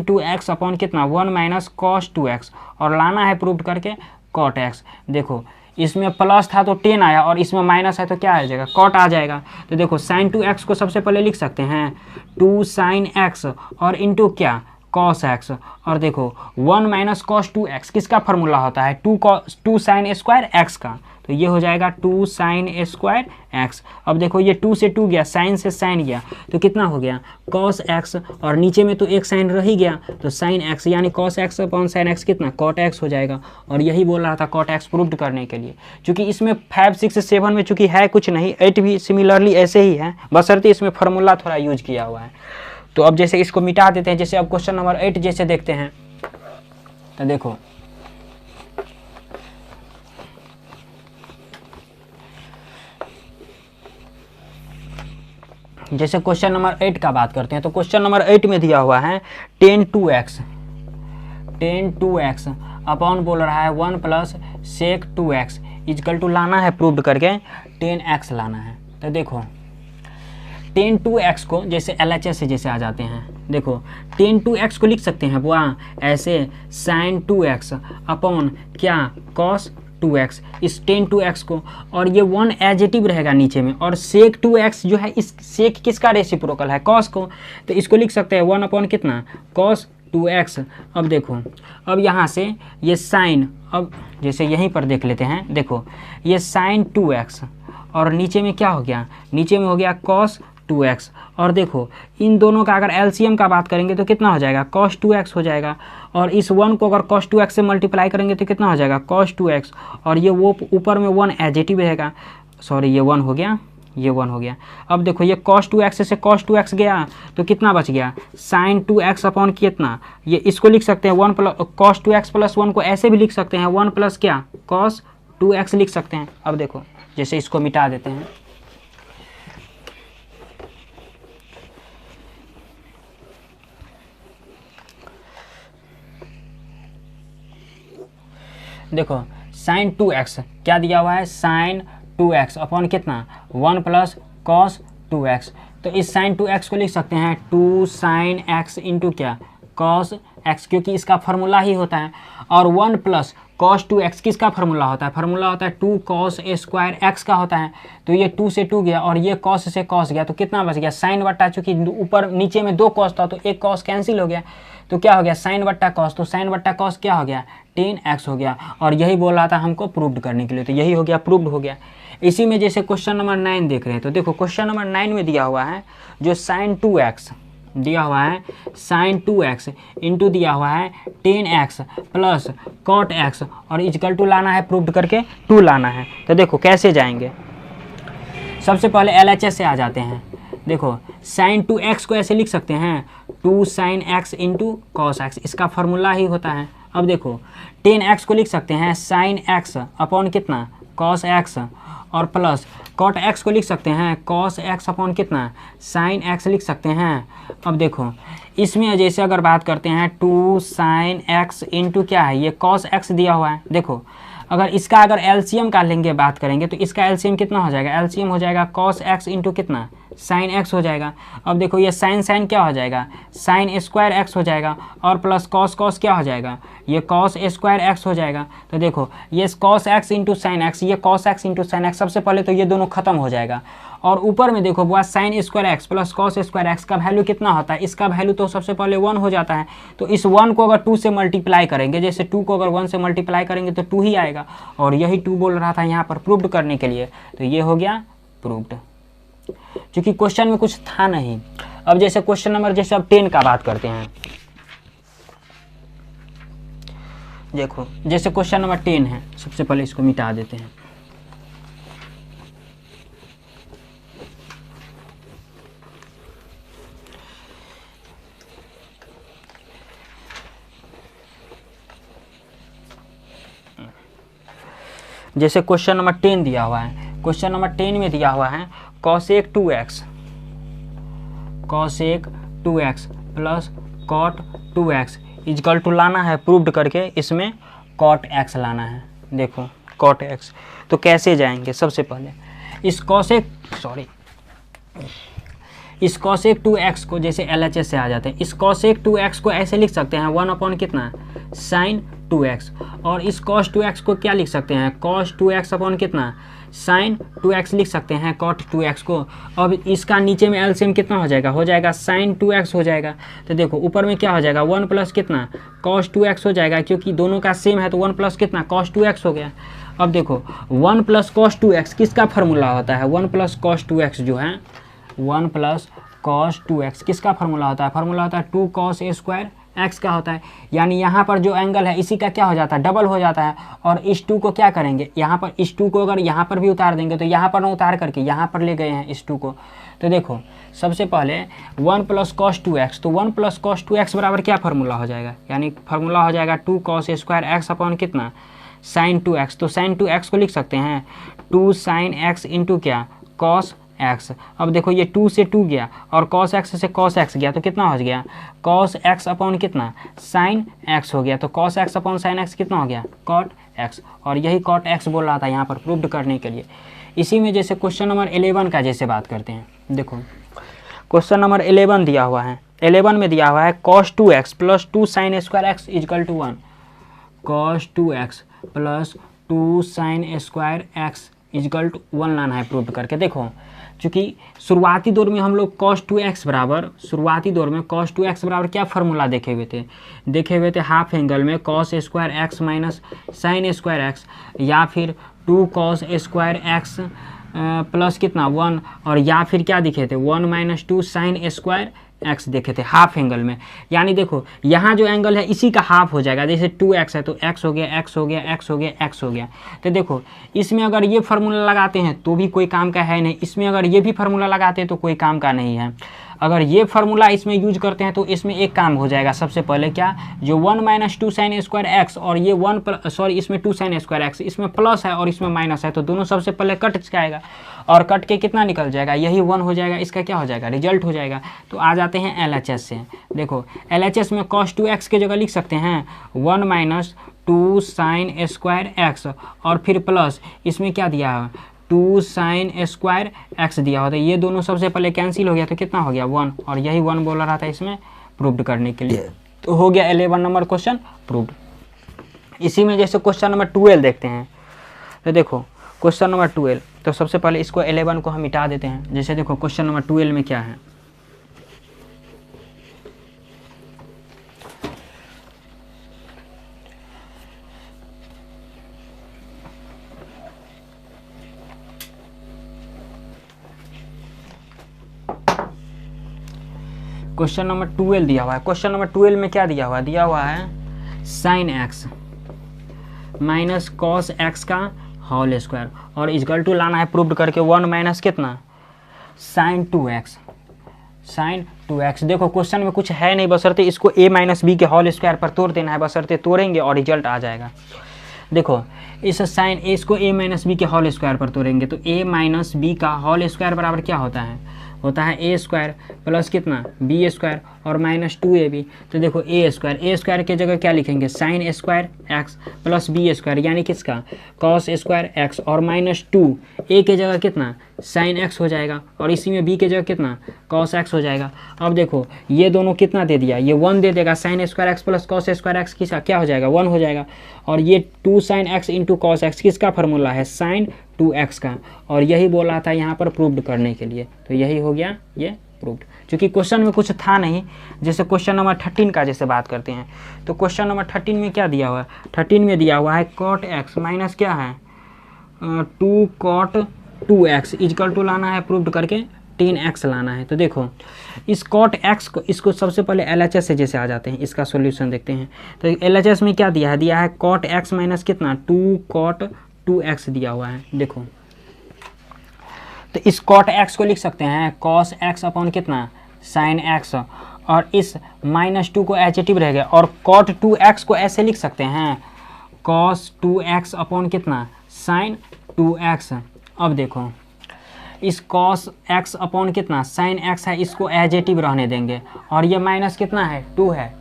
2x अपॉन कितना 1 माइनस cos 2x, और लाना है प्रूव्ड करके cot x। देखो इसमें प्लस था तो 10 आया, और इसमें माइनस है तो क्या आ जाएगा cot आ जाएगा। तो देखो साइन 2x को सबसे पहले लिख सकते हैं 2 साइन x और इंटू क्या cos x, और देखो 1 माइनस cos 2x किसका फार्मूला होता है 2 साइन स्क्वायर x का, तो ये हो जाएगा 2 साइन स्क्वायर x। अब देखो ये 2 से 2 गया, साइन से साइन गया, तो कितना हो गया cos x, और नीचे में तो एक साइन रह ही गया, तो साइन x यानी cos x upon sine x कितना cot x हो जाएगा। और यही बोल रहा था cot x प्रूव्ड करने के लिए, क्योंकि इसमें 5, 6, 7 में चूंकि है कुछ नहीं, 8 भी सिमिलरली ऐसे ही है, बशर्ते इसमें फार्मूला थोड़ा यूज किया हुआ है। तो अब जैसे इसको मिटा देते हैं, जैसे अब क्वेश्चन नंबर 8 जैसे देखते हैं, तो देखो जैसे क्वेश्चन नंबर 8 का बात करते हैं, तो क्वेश्चन नंबर 8 में दिया हुआ है tan 2x अपॉन बोल रहा है 1 plus sec 2x is equal to लाना है प्रूव्ड करके tan x लाना है। तो देखो tan 2x को जैसे LHS से जैसे आ जाते हैं, देखो tan 2x को लिख सकते हैं वहाँ ऐसे sin 2x अपॉन क्या cos 2x, इस tan 2x को, और ये 1 एजेटिव रहेगा नीचे में, और sec 2x जो है, इस sec किसका रेसिप्रोकल है, cos को, तो इसको लिख सकते हैं 1 अपॉन कितना cos 2x। अब देखो अब यहाँ से ये sin, अब जैसे यहीं पर देख लेते हैं, देखो ये sin 2x और नीचे में क्या हो गया, नीचे में हो गया cos 2x, और देखो इन दोनों का अगर एलसीएम का बात करेंगे तो कितना हो जाएगा cos 2x हो जाएगा, और इस 1 को अगर cos 2x से मल्टीप्लाई करेंगे तो कितना हो जाएगा cos 2x, और ये वो ऊपर में 1 एजेटिव रहेगा, सॉरी ये 1 हो गया, ये 1 हो गया। अब देखो ये cos 2x से cos 2x गया तो कितना बच गया sin 2x अपॉन कितना, ये इसको लिख सकते हैं 1 प्लस cos 2x प्लस 1 को ऐसे भी लिख सकते हैं 1 प्लस क्या cos 2x लिख सकते हैं। अब देखो जैसे इसको मिटा देते हैं, देखो sin 2x क्या दिया हुआ है sin 2x अपॉन कितना 1 प्लस cos 2x, तो इस sin 2x को लिख सकते हैं 2 sin x इंटू क्या cos x, क्योंकि इसका फार्मूला ही होता है, और 1 प्लस cos 2x किसका फार्मूला होता है, फार्मूला होता है 2 cos स्क्वायर x का होता है, तो ये 2 से 2 गया और ये cos से cos गया, तो कितना बच गया sin बट्टा, चूँकि ऊपर नीचे में 2 cos था तो एक cos कैंसिल हो गया, तो क्या हो गया sin बट्टा cos, तो sin बट्टा cos क्या हो गया tan x हो गया, और यही बोल रहा था हमको प्रूव्ड करने के लिए, तो यही हो गया प्रूव्ड हो गया। इसी में जैसे क्वेश्चन नंबर 9 देख रहे हैं, तो देखो क्वेश्चन नंबर 9 में दिया हुआ है जो sin 2x दिया हुआ है sin 2x इंटू दिया हुआ है tan x plus cot x, और इजकल टू लाना है प्रूव्ड करके 2 लाना है। तो देखो कैसे जाएंगे, सबसे पहले LHS से आ जाते हैं, देखो sin 2x को ऐसे लिख सकते हैं 2 sin x into cos x, इसका फार्मूला ही होता है। अब देखो tan x को लिख सकते हैं sin x अपॉन कितना cos x, और प्लस cot x को लिख सकते हैं cos x अपॉन कितना sin x लिख सकते हैं। अब देखो इसमें जैसे अगर बात करते हैं 2 sin x इंटू क्या है, ये cos x दिया हुआ है, देखो अगर इसका अगर एलसीएम का लेंगे बात करेंगे तो इसका एलसीएम कितना हो जाएगा, एलसीएम हो जाएगा cos x इंटू कितना sin x हो जाएगा। अब देखो ये sin क्या हो जाएगा sin स्क्वायर x हो जाएगा, और प्लस cos क्या हो जाएगा, ये cos स्क्वायर x हो जाएगा। तो देखो ये cos x into sine x, ये cos x into sine x, सबसे पहले तो ये दोनों खत्म हो जाएगा, और ऊपर में देखो वो sin square x plus cos square x का वैल्यू कितना होता है, इसका वैल्यू तो सबसे पहले 1 हो जाता है, तो इस 1 को अगर 2 से मल्टीप्लाई करेंगे, जैसे 2 को अगर 1 से मल्टीप्लाई करेंगे तो 2 ही आएगा, और यही 2 बोल रहा था यहाँ पर प्रूव्ड करने के लिए, तो ये हो गया प्रूव्ड, क्योंकि क्वेश्चन में कुछ था नहीं। अब जैसे क्वेश्चन नंबर जैसे अब 10 का बात करते हैं, देखो जैसे क्वेश्चन नंबर 10 है, सबसे पहले इसको मिटा देते हैं, जैसे क्वेश्चन नंबर 10 दिया हुआ है, क्वेश्चन नंबर 10 में दिया हुआ है cosec 2x plus cot 2x is equal to लाना है प्रूव्ड करके इसमें cot x लाना है। देखो cot x तो कैसे जाएंगे, सबसे पहले इस cosec 2x को जैसे LHS से आ जाते हैं, इस cosec 2x को ऐसे लिख सकते हैं 1 अपॉन कितना sin 2x, और इस cos 2x को क्या लिख सकते हैं cos 2x अपॉन कितना sin 2x लिख सकते हैं cot 2x को। अब इसका नीचे में एलसीएम कितना हो जाएगा sin 2x हो जाएगा। तो देखो ऊपर में क्या हो जाएगा 1 प्लस कितना cos 2x हो जाएगा, क्योंकि दोनों का सेम है तो 1 प्लस कितना cos 2x हो गया। अब देखो 1 प्लस cos 2x किसका फार्मूला होता है, 1 प्लस cos 2x जो है 1 प्लस cos 2x किसका फार्मूला होता है, फार्मूला होता है 2 cos स्क्वायर एक्स का होता है, यानी यहाँ पर जो एंगल है इसी का क्या हो जाता है, डबल हो जाता है। और इस 2 को क्या करेंगे, यहाँ पर इस 2 को अगर यहाँ पर भी उतार देंगे तो यहाँ पर ना उतार करके यहाँ पर ले गए हैं इस 2 को। तो देखो सबसे पहले 1 + cos 2x, तो 1 + cos 2x बराबर क्या फार्मूला हो जाएगा, यानी फार्मूला हो जाएगा 2 cos स्क्वायर एक्स अपॉन कितना sin 2x। तो sin 2x को लिख सकते हैं 2 sin x इंटू क्या cos x। अब देखो ये 2 से 2 गया और cos x से cos x गया तो कितना हो गया cos x अपॉन कितना sin x हो गया। तो cos x upon sin x कितना हो गया cot x, और यही cot x बोल रहा था यहाँ पर प्रूव्ड करने के लिए। इसी में जैसे क्वेश्चन नंबर 11 का जैसे बात करते हैं, देखो क्वेश्चन नंबर 11 दिया हुआ है, 11 में दिया हुआ है cos 2x + 2 sin square x = 1, cos 2x + 2 sin square x = 1 लाना है प्रूव करके। देखो चूँकि शुरुआती दौर में हम लोग cos 2x बराबर क्या फार्मूला देखे हुए थे हाफ एंगल में cos square x minus sin square x, या फिर 2 cos स्क्वायर x प्लस कितना 1, और या फिर क्या दिखे थे 1 - 2 sin स्क्वायर x देखे थे हाफ एंगल में। यानी देखो यहाँ जो एंगल है इसी का हाफ हो जाएगा, जैसे 2x है तो x हो गया x हो गया x हो गया x हो गया। तो देखो इसमें अगर ये फार्मूला लगाते हैं तो भी कोई काम का है नहीं, इसमें अगर ये भी फार्मूला लगाते हैं तो कोई काम का नहीं है। अगर ये फार्मूला इसमें यूज करते हैं तो इसमें एक काम हो जाएगा, सबसे पहले क्या जो 1 - 2 sin स्क्वायर एक्स और ये इसमें 2 sin स्क्वायर एक्स, इसमें प्लस है और इसमें माइनस है, तो दोनों सबसे पहले कट जाएगा और कट के कितना निकल जाएगा, यही 1 हो जाएगा, इसका क्या हो जाएगा रिजल्ट हो जाएगा। तो आ जाते हैं LHS से। देखो LHS में cos 2x की जगह लिख सकते हैं 1 - 2 sin स्क्वायर एक्स और फिर प्लस इसमें क्या दिया है 2 sin स्क्वायर एक्स दिया होता है, ये दोनों सबसे पहले कैंसिल हो गया तो कितना हो गया 1, और यही 1 बोल रहा था इसमें प्रूव्ड करने के लिए। तो हो गया 11 नंबर क्वेश्चन प्रूव्ड। इसी में जैसे क्वेश्चन नंबर 12 देखते हैं, तो देखो क्वेश्चन नंबर 12, तो सबसे पहले इसको 11 को हम मिटा देते हैं। जैसे देखो क्वेश्चन नंबर 12 में क्या है, क्वेश्चन नंबर 12 दिया हुआ है। क्वेश्चन नंबर 12 में क्या दिया हुआ है sin x minus cos x का होल स्क्वायर और इक्वल टू लाना है प्रूव्ड करके 1 माइनस कितना sin 2x। देखो क्वेश्चन में कुछ है नहीं, बशर्ते इसको a - b के होल स्क्वायर पर तोड़ देना है, बशर्ते तोड़ेंगे और रिजल्ट आ जाएगा। देखो इस sin इसको a - b के होल स्क्वायर पर तोड़ेंगे तो a - b का होल स्क्वायर बराबर क्या होता है a स्क्वायर प्लस कितना b स्क्वायर और माइनस 2ab। तो देखो a स्क्वायर के जगह क्या लिखेंगे sin square x plus b square, यानी किसका cos स्क्वायर x और माइनस 2 a के जगह कितना sin x हो जाएगा और इसी में b के जगह कितना cos x हो जाएगा। अब देखो ये दोनों कितना दे दिया, ये 1 दे देगा, sin square x plus cos square x किसका क्या हो जाएगा 1 हो जाएगा, और ये 2 sin x into cos x किसका फार्मूला है sin 2x का, और यही बोला था यहाँ पर प्रूव्ड करने के लिए। तो यही हो गया ये प्रूव्ड, क्योंकि क्वेश्चन में कुछ था नहीं। जैसे क्वेश्चन नंबर 13 का जैसे बात करते हैं, तो क्वेश्चन नंबर 13 में क्या दिया हुआ है, 13 में दिया हुआ है cot x माइनस क्या है 2 cot 2x इक्वल टू लाना है प्रूव्ड करके 10x लाना है। तो देखो इस cot x को इसको सबसे पहले LHS से जैसे आ जाते हैं, इसका सॉल्यूशन देखते हैं। तो LHS में क्या दिया है cot x माइनस कितना 2 cot 2x दिया हुआ है। देखो तो इस cot x को लिख सकते हैं cos x अपॉन कितना sin x, और इस -2 को एचेटिव रहेगा, और cot 2x को ऐसे लिख सकते हैं cos 2x अपॉन कितना sin 2x। अब देखो इस cos x अपॉन कितना sin x है, इसको एजेटिव रहने देंगे, और ये माइनस कितना है 2 है।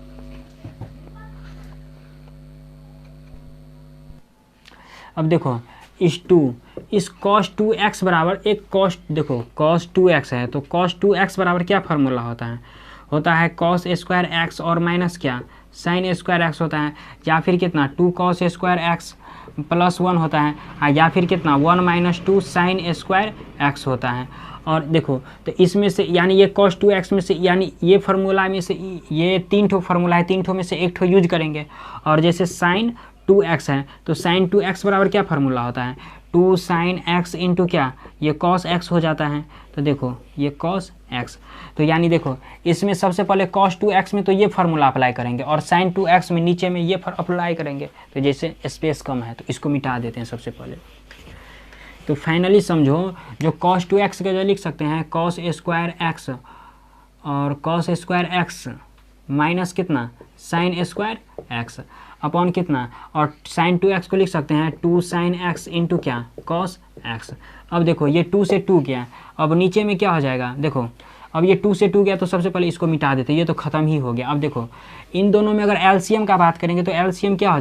अब देखो इस cos 2x बराबर एक देखो cos 2x है, तो cos 2x बराबर क्या फार्मूला होता है cos स्क्वायर x और माइनस क्या sin स्क्वायर x होता है, या फिर कितना 2 cos स्क्वायर x प्लस 1 होता है, या फिर कितना 1 - 2 sin स्क्वायर x होता है। और देखो तो इसमें से यानी ये cos 2x में से, यानी ये फार्मूला में से ये 3 ठो फार्मूला है, 3 ठो में से एक ठो यूज करेंगे, और जैसे sin 2x है, तो साइन 2x बराबर क्या फार्मूला होता है, 2 साइन x इंटू क्या, ये cos x हो जाता है। तो देखो ये cos x, तो यानी देखो इसमें सबसे पहले cos 2x में तो ये फार्मूला अप्लाई करेंगे और sin 2x में नीचे में ये अप्लाई करेंगे। तो जैसे स्पेस कम है तो इसको मिटा देते हैं सबसे पहले। तो फाइनली समझो जो cos 2x का जो लिख सकते हैं cos स्क्वायर x और cos स्क्वायर x माइनस कितना sin स्क्वायर x अपॉन कितना, और sin 2x को लिख सकते हैं 2 sin x इंटू क्या cos x। अब देखो ये 2 से 2 गया, अब नीचे में क्या हो जाएगा, देखो अब ये 2 से 2 गया तो सबसे पहले इसको मिटा देते, ये तो ख़त्म ही हो गया। अब देखो इन दोनों में अगर एलसीएम का बात करेंगे तो एलसीएम क्या हो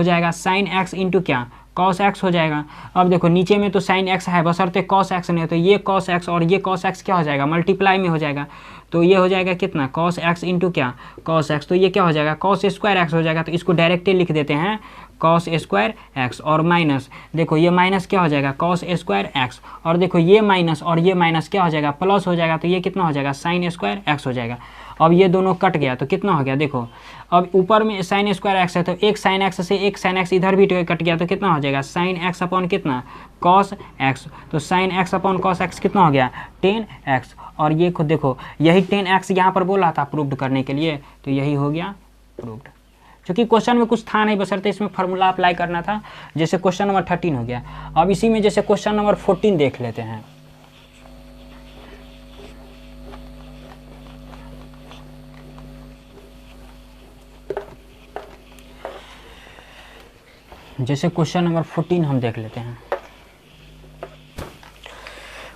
जाएगा sin x इंटू क्या cos x हो जाएगा। अब देखो नीचे में तो sin x है बशर्ते cos x नहीं है, तो ये cos x और ये cos x क्या हो जाएगा, मल्टीप्लाई में हो जाएगा। तो ये हो जाएगा कितना cos x इंटू क्या cos x, तो ये क्या हो जाएगा cos स्क्वायर x हो जाएगा। तो इसको डायरेक्टली लिख देते हैं cos स्क्वायर x और माइनस, देखो ये माइनस क्या हो जाएगा cos स्क्वायर x, और देखो ये माइनस और ये माइनस क्या हो जाएगा प्लस हो जाएगा। तो ये कितना हो जाएगा sin स्क्वायर x हो जाएगा। अब ये दोनों कट गया तो कितना हो गया, देखो अब ऊपर में sin स्क्वायर x है तो एक sin x से एक sin x इधर भी कट गया तो कितना हो जाएगा sin x अपॉन कितना cos x। तो sin x upon cos x कितना हो गया 10x, और ये खुद देखो यही 10x यहाँ पर बोला था प्रूव्ड करने के लिए, तो यही हो गया प्रूव्ड। क्योंकि क्वेश्चन में कुछ था नहीं बशर्ते इसमें फार्मूला अप्लाई करना था। जैसे क्वेश्चन नंबर 13 हो गया। अब इसी में जैसे क्वेश्चन नंबर 14 देख लेते हैं। जैसे क्वेश्चन नंबर 14 हम देख लेते हैं।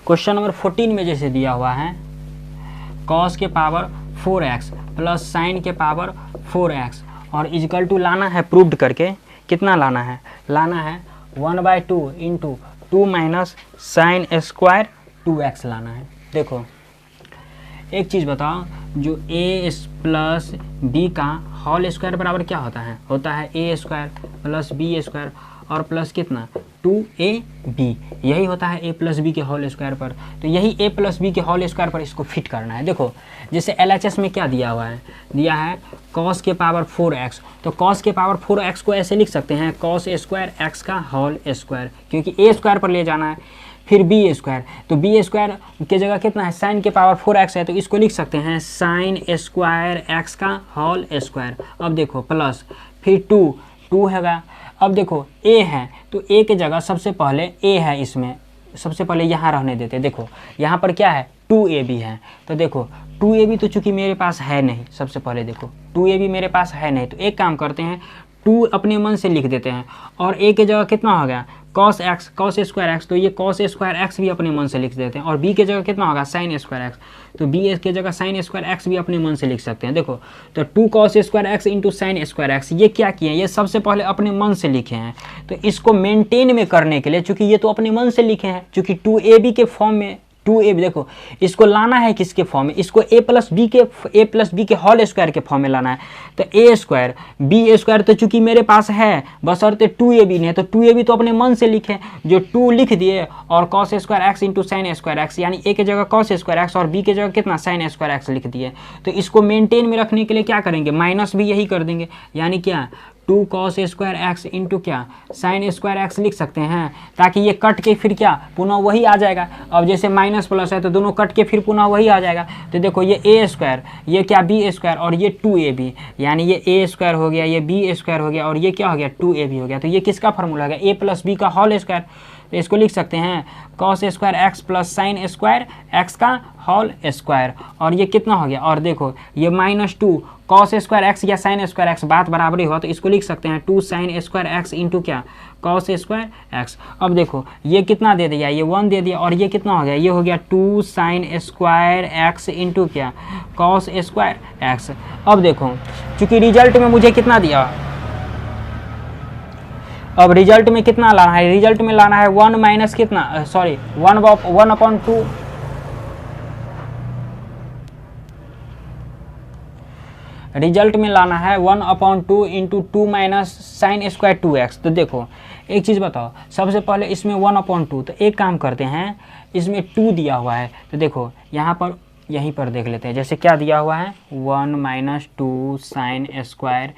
क्वेश्चन नंबर 14 में जैसे दिया हुआ है cos के पावर 4x प्लस साइन के पावर 4x और इजकल टू लाना है प्रूव्ड करके, कितना लाना है 1/2 into 2 minus sine square 2x लाना है। देखो एक चीज़ बताओ, जो a प्लस बी का होल स्क्वायर बराबर क्या होता है a square plus B square और प्लस कितना 2ab, यही होता है a प्लस बी के होल स्क्वायर पर। तो यही a प्लस बी के होल स्क्वायर पर इसको फिट करना है। देखो जैसे LHS में क्या दिया हुआ है, दिया है cos के पावर 4x, तो cos के पावर 4x को ऐसे लिख सकते हैं cos स्क्वायर x का होल स्क्वायर, क्योंकि a स्क्वायर पर ले जाना है। फिर बी स्क्वायर, तो बी स्क्वायर की जगह कितना है साइन के पावर 4x है, तो इसको लिख सकते हैं साइन स्क्वायर x का होल स्क्वायर। अब देखो प्लस फिर 2 हैगा। अब देखो a है तो a के जगह सबसे पहले a है, इसमें सबसे पहले यहाँ रहने देते। देखो यहाँ पर क्या है 2ab है, तो देखो 2ab तो चूंकि मेरे पास है नहीं, सबसे पहले देखो 2ab मेरे पास है नहीं, तो एक काम करते हैं 2 अपने मन से लिख देते हैं और a के जगह कितना हो गया cos x cos square x, तो ये cos स्क्वायर x भी अपने मन से लिख देते हैं और b के जगह कितना होगा sin स्क्वायर x, तो b के जगह sin स्क्वायर x भी अपने मन से लिख सकते हैं। देखो तो 2 cos square x into sine square x, ये क्या किए हैं, ये सबसे पहले अपने मन से लिखे हैं। तो इसको मेंटेन में करने के लिए, चूंकि ये तो अपने मन से लिखे हैं, चूंकि 2ab के फॉर्म में 2ab, देखो इसको लाना है किसके फॉर्म में, इसको a प्लस बी के होल स्क्वायर के फॉर्म में लाना है। तो a स्क्वायर बी स्क्वायर तो चूंकि मेरे पास है बशर्ते 2ab नहीं है, तो 2ab तो अपने मन से लिखे, जो 2 लिख दिए और cos square x into sine square x, यानी a के जगह cos स्क्वायर x और b के जगह कितना साइन स्क्वायर x लिख दिए। तो इसको मेंटेन में रखने के लिए क्या करेंगे, माइनस भी यही कर देंगे, यानी क्या 2 cos स्क्वायर x इंटू क्या साइन स्क्वायर x लिख सकते हैं, ताकि ये कट के फिर क्या पुनः वही आ जाएगा। अब जैसे माइनस प्लस है तो दोनों कट के फिर पुनः वही आ जाएगा। तो देखो ये a स्क्वायर, ये क्या b स्क्वायर और ये 2ab, यानी ये a स्क्वायर हो गया, ये b स्क्वायर हो गया और ये क्या हो गया 2ab हो गया। तो ये किसका फार्मूला हो गया a प्लस बी का होल स्क्वायर। तो इसको लिख सकते हैं cos square x plus sign square x का होल स्क्वायर, और ये कितना हो गया, और देखो ये -2 cos स्क्वायर x या साइन स्क्वायर x बात बराबर ही हो, तो इसको लिख सकते हैं 2 साइन स्क्वायर x इंटू क्या cos स्क्वायर x। अब देखो ये कितना दे दिया, ये 1 दे दिया, और ये कितना हो गया, ये हो गया 2 साइन स्क्वायर x इंटू क्या cos स्क्वायर x। अब देखो चूंकि रिजल्ट में मुझे कितना दिया, अब रिजल्ट में कितना लाना है, रिजल्ट में लाना है 1 माइनस कितना, सॉरी 1/2, रिजल्ट में लाना है 1/2 into 2 minus sine square 2x। तो देखो एक चीज़ बताओ, सबसे पहले इसमें 1/2, तो एक काम करते हैं इसमें 2 दिया हुआ है, तो देखो यहाँ पर यहीं पर देख लेते हैं। जैसे क्या दिया हुआ है 1 - 2 sine square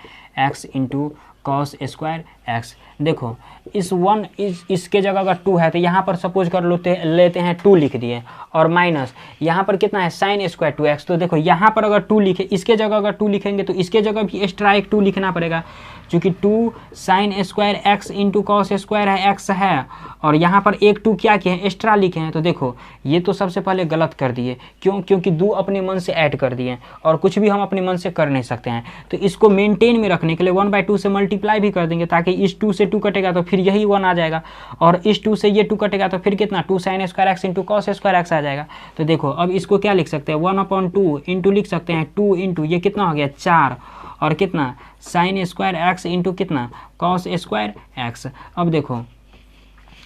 x into cos square x. देखो इस वन इसके जगह अगर 2 है तो यहाँ पर सपोज कर लेते हैं 2 लिख दिए, और माइनस यहाँ पर कितना है साइन स्क्वायर 2x। तो देखो यहाँ पर अगर 2 लिखे, इसके जगह अगर 2 लिखेंगे तो इसके जगह भी एक्स्ट्रा एक 2 लिखना पड़ेगा, क्योंकि 2 sine square X into cos square है एक्स है, और यहाँ पर एक 2 क्या किए हैं एक्स्ट्रा लिखे हैं। तो देखो ये तो सबसे पहले गलत कर दिए, क्यों? क्योंकि 2 अपने मन से ऐड कर दिए और कुछ भी हम अपने मन से कर नहीं सकते हैं। तो इसको मेंटेन में रखने के लिए 1/2 से मल्टीप्लाई भी कर देंगे, ताकि इस 2 से 2 कटेगा तो फिर यही 1 आ जाएगा, और इस 2 से ये 2 कटेगा तो फिर कितना 2 sine square X into cos square X आ जाएगा। तो देखो अब इसको क्या लिख सकते हैं 1/2 इंटू लिख सकते हैं 2 इंटू ये कितना हो गया 4, और कितना साइन स्क्वायर एक्स इंटू कितना कॉस स्क्वायर एक्स। अब देखो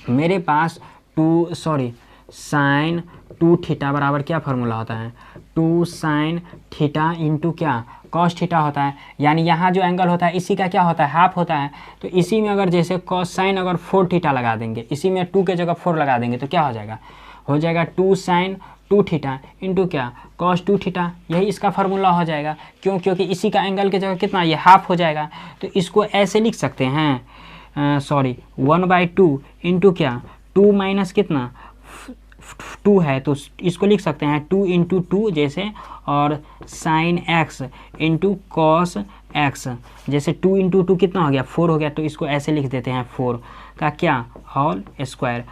मेरे पास साइन 2 थीटा बराबर क्या फार्मूला होता है 2 साइन थीटा इंटू क्या कॉस थीटा होता है, यानी यहाँ जो एंगल होता है इसी का क्या होता है हाफ होता है। तो इसी में अगर जैसे कॉस साइन अगर 4 थीटा लगा देंगे, इसी में 2 के जगह 4 लगा देंगे तो क्या हो जाएगा 2 साइन 2 थीटा इंटू क्या कॉस 2 थीटा, यही इसका फार्मूला हो जाएगा। क्यों? क्योंकि इसी का एंगल के जगह कितना ये हाफ हो जाएगा। तो इसको ऐसे लिख सकते हैं 1/2 इंटू क्या 2 माइनस कितना 2 है, तो इसको लिख सकते हैं 2 इंटू 2 जैसे, और sine x into cos x जैसे 2 इंटू 2 कितना हो गया 4 हो गया। तो इसको ऐसे लिख देते हैं 4 का क्या होल स्क्वायर,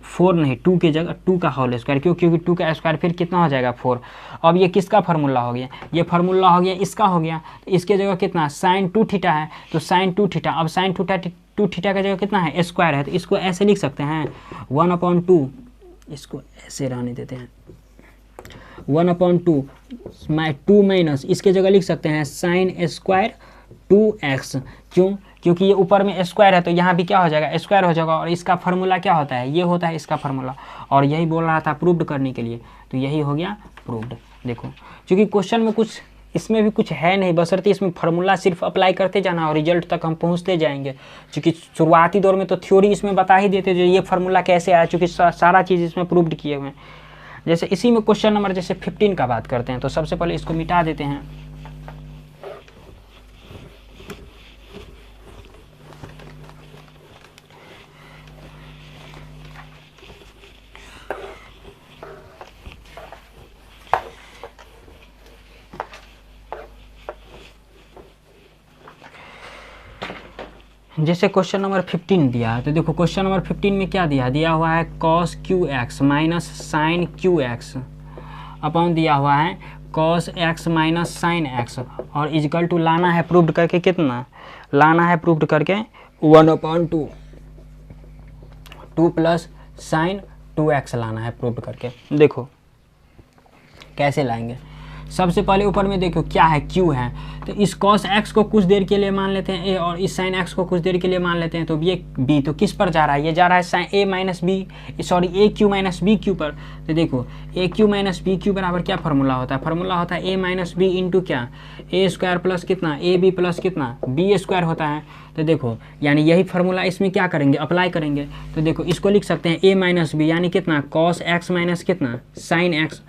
4 नहीं 2 की जगह 2 का होल स्क्वायर, क्योंकि 2 का स्क्वायर फिर कितना हो जाएगा 4। अब ये किसका फार्मूला हो गया, ये फार्मूला हो गया इसका हो गया। तो इसके जगह कितना साइन 2 थीटा है, तो साइन 2 थीटा, अब साइन 2 थीटा का जगह कितना है स्क्वायर है, तो इसको ऐसे लिख सकते हैं 1/2, इसको ऐसे रहने देते हैं 1/2 2 माइनस इसके जगह लिख सकते हैं साइन स्क्वायर 2x। क्यों? क्योंकि ये ऊपर में स्क्वायर है तो यहाँ भी क्या हो जाएगा स्क्वायर हो जाएगा, और इसका फार्मूला क्या होता है ये होता है इसका फार्मूला, और यही बोल रहा था प्रूव्ड करने के लिए, तो यही हो गया प्रूव्ड। देखो क्योंकि क्वेश्चन में कुछ इसमें भी कुछ है नहीं, बशर्ते इसमें फार्मूला सिर्फ अप्लाई करते जाना और रिजल्ट तक हम पहुंचते जाएंगे। क्योंकि शुरुआती दौर में तो थ्योरी इसमें बता ही देते जो ये फार्मूला कैसे आया, चूँकि सारा चीज़ इसमें प्रूव्ड किए हुए हैं। जैसे इसी में क्वेश्चन नंबर जैसे 15 का बात करते हैं, तो सबसे पहले इसको मिटा देते हैं। जैसे क्वेश्चन नंबर 15 दिया है, तो देखो क्वेश्चन नंबर 15 में क्या दिया हुआ है cos QX minus sine QX upon दिया हुआ है cos X minus sine X, और इजकल टू लाना है प्रूव्ड करके कितना लाना है प्रूव्ड करके 1/2 2 प्लस साइन 2x लाना है प्रूव्ड करके। देखो कैसे लाएंगे, सबसे पहले ऊपर में देखो क्या है Q है, तो इस cos x को कुछ देर के लिए मान लेते हैं a, और इस sin x को कुछ देर के लिए मान लेते हैं, तो ये b तो किस पर जा रहा है, ये जा रहा है sin a minus B sorry a q minus B Q पर। तो देखो a q minus B Q बराबर क्या फार्मूला होता है, फार्मूला होता है a माइनस बी इंटू क्या a स्क्वायर प्लस कितना a b प्लस कितना b स्क्वायर होता है। तो देखो यानी यही फार्मूला इसमें क्या करेंगे अप्लाई करेंगे। तो देखो इसको लिख सकते हैं a माइनस बी यानी कितना cos x माइनस कितना sin x,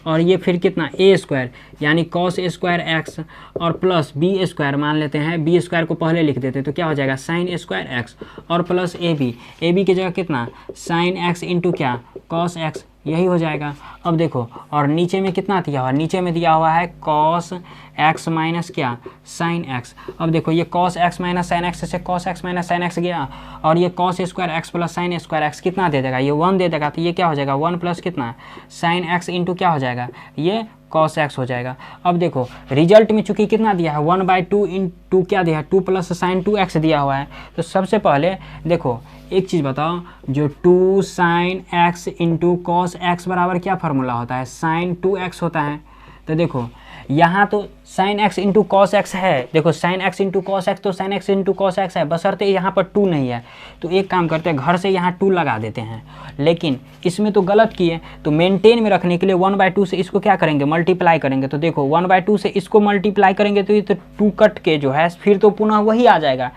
और ये फिर कितना a स्क्वायर यानी cos स्क्वायर एक्स, और प्लस बी स्क्वायर मान लेते हैं, बी स्क्वायर को पहले लिख देते तो क्या हो जाएगा साइन स्क्वायर एक्स, और प्लस ए बी की जगह कितना साइन एक्स इंटू क्या cos एक्स, यही हो जाएगा। अब देखो और नीचे में कितना दिया हुआ है, नीचे में दिया हुआ है cos x माइनस क्या साइन एक्स। अब देखो ये cos x minus sine x से cos x minus sine x गया, और ये cos square x plus sign square x कितना दे देगा, ये 1 दे देगा, तो ये क्या हो जाएगा 1 प्लस कितना साइन एक्स इंटू क्या हो जाएगा ये cos x हो जाएगा। अब देखो रिजल्ट में चूंकि कितना दिया है 1/2 इंटू क्या दिया है 2 प्लस साइन 2x दिया हुआ है। तो सबसे पहले देखो एक चीज़ बताओ, जो 2 sine x into cos X बराबर क्या फार्मूला होता है साइन 2x होता है। तो देखो यहाँ तो sine x into cos X है, देखो sine x into cos X तो sine x into cos X है, बशर्ते यहाँ पर 2 नहीं है। तो एक काम करते हैं घर से यहाँ 2 लगा देते हैं, लेकिन इसमें तो गलत किए, तो मेंटेन में रखने के लिए 1/2 से इसको क्या करेंगे मल्टीप्लाई करेंगे। तो देखो 1/2 से इसको मल्टीप्लाई करेंगे तो ये तो 2 कट के जो है फिर तो पुनः वही आ जाएगा,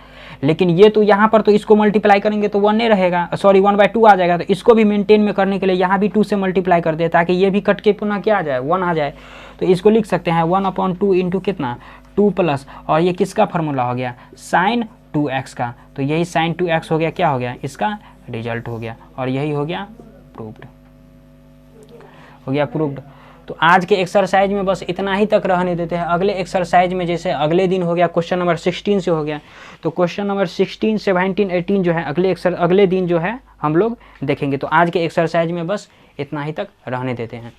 लेकिन ये तो यहाँ पर तो इसको मल्टीप्लाई करेंगे तो 1 नहीं रहेगा, सॉरी 1/2 आ जाएगा। तो इसको भी मेंटेन में करने के लिए यहाँ भी 2 से मल्टीप्लाई कर दे ताकि ये भी कट के पुनः क्या आ जाए 1 आ जाए। तो इसको लिख सकते हैं 1/2 इंटू कितना 2 प्लस, और ये किसका फार्मूला हो गया साइन 2x का, तो यही साइन 2x हो गया, क्या हो गया, इसका रिजल्ट हो गया, और यही हो गया प्रूव्ड, हो गया प्रूव्ड। तो आज के एक्सरसाइज में बस इतना ही तक रहने देते हैं। अगले एक्सरसाइज में जैसे अगले दिन हो गया क्वेश्चन नंबर 16 से हो गया, तो क्वेश्चन नंबर 16, 17, 18 जो है अगले दिन जो है हम लोग देखेंगे। तो आज के एक्सरसाइज में बस इतना ही तक रहने देते हैं।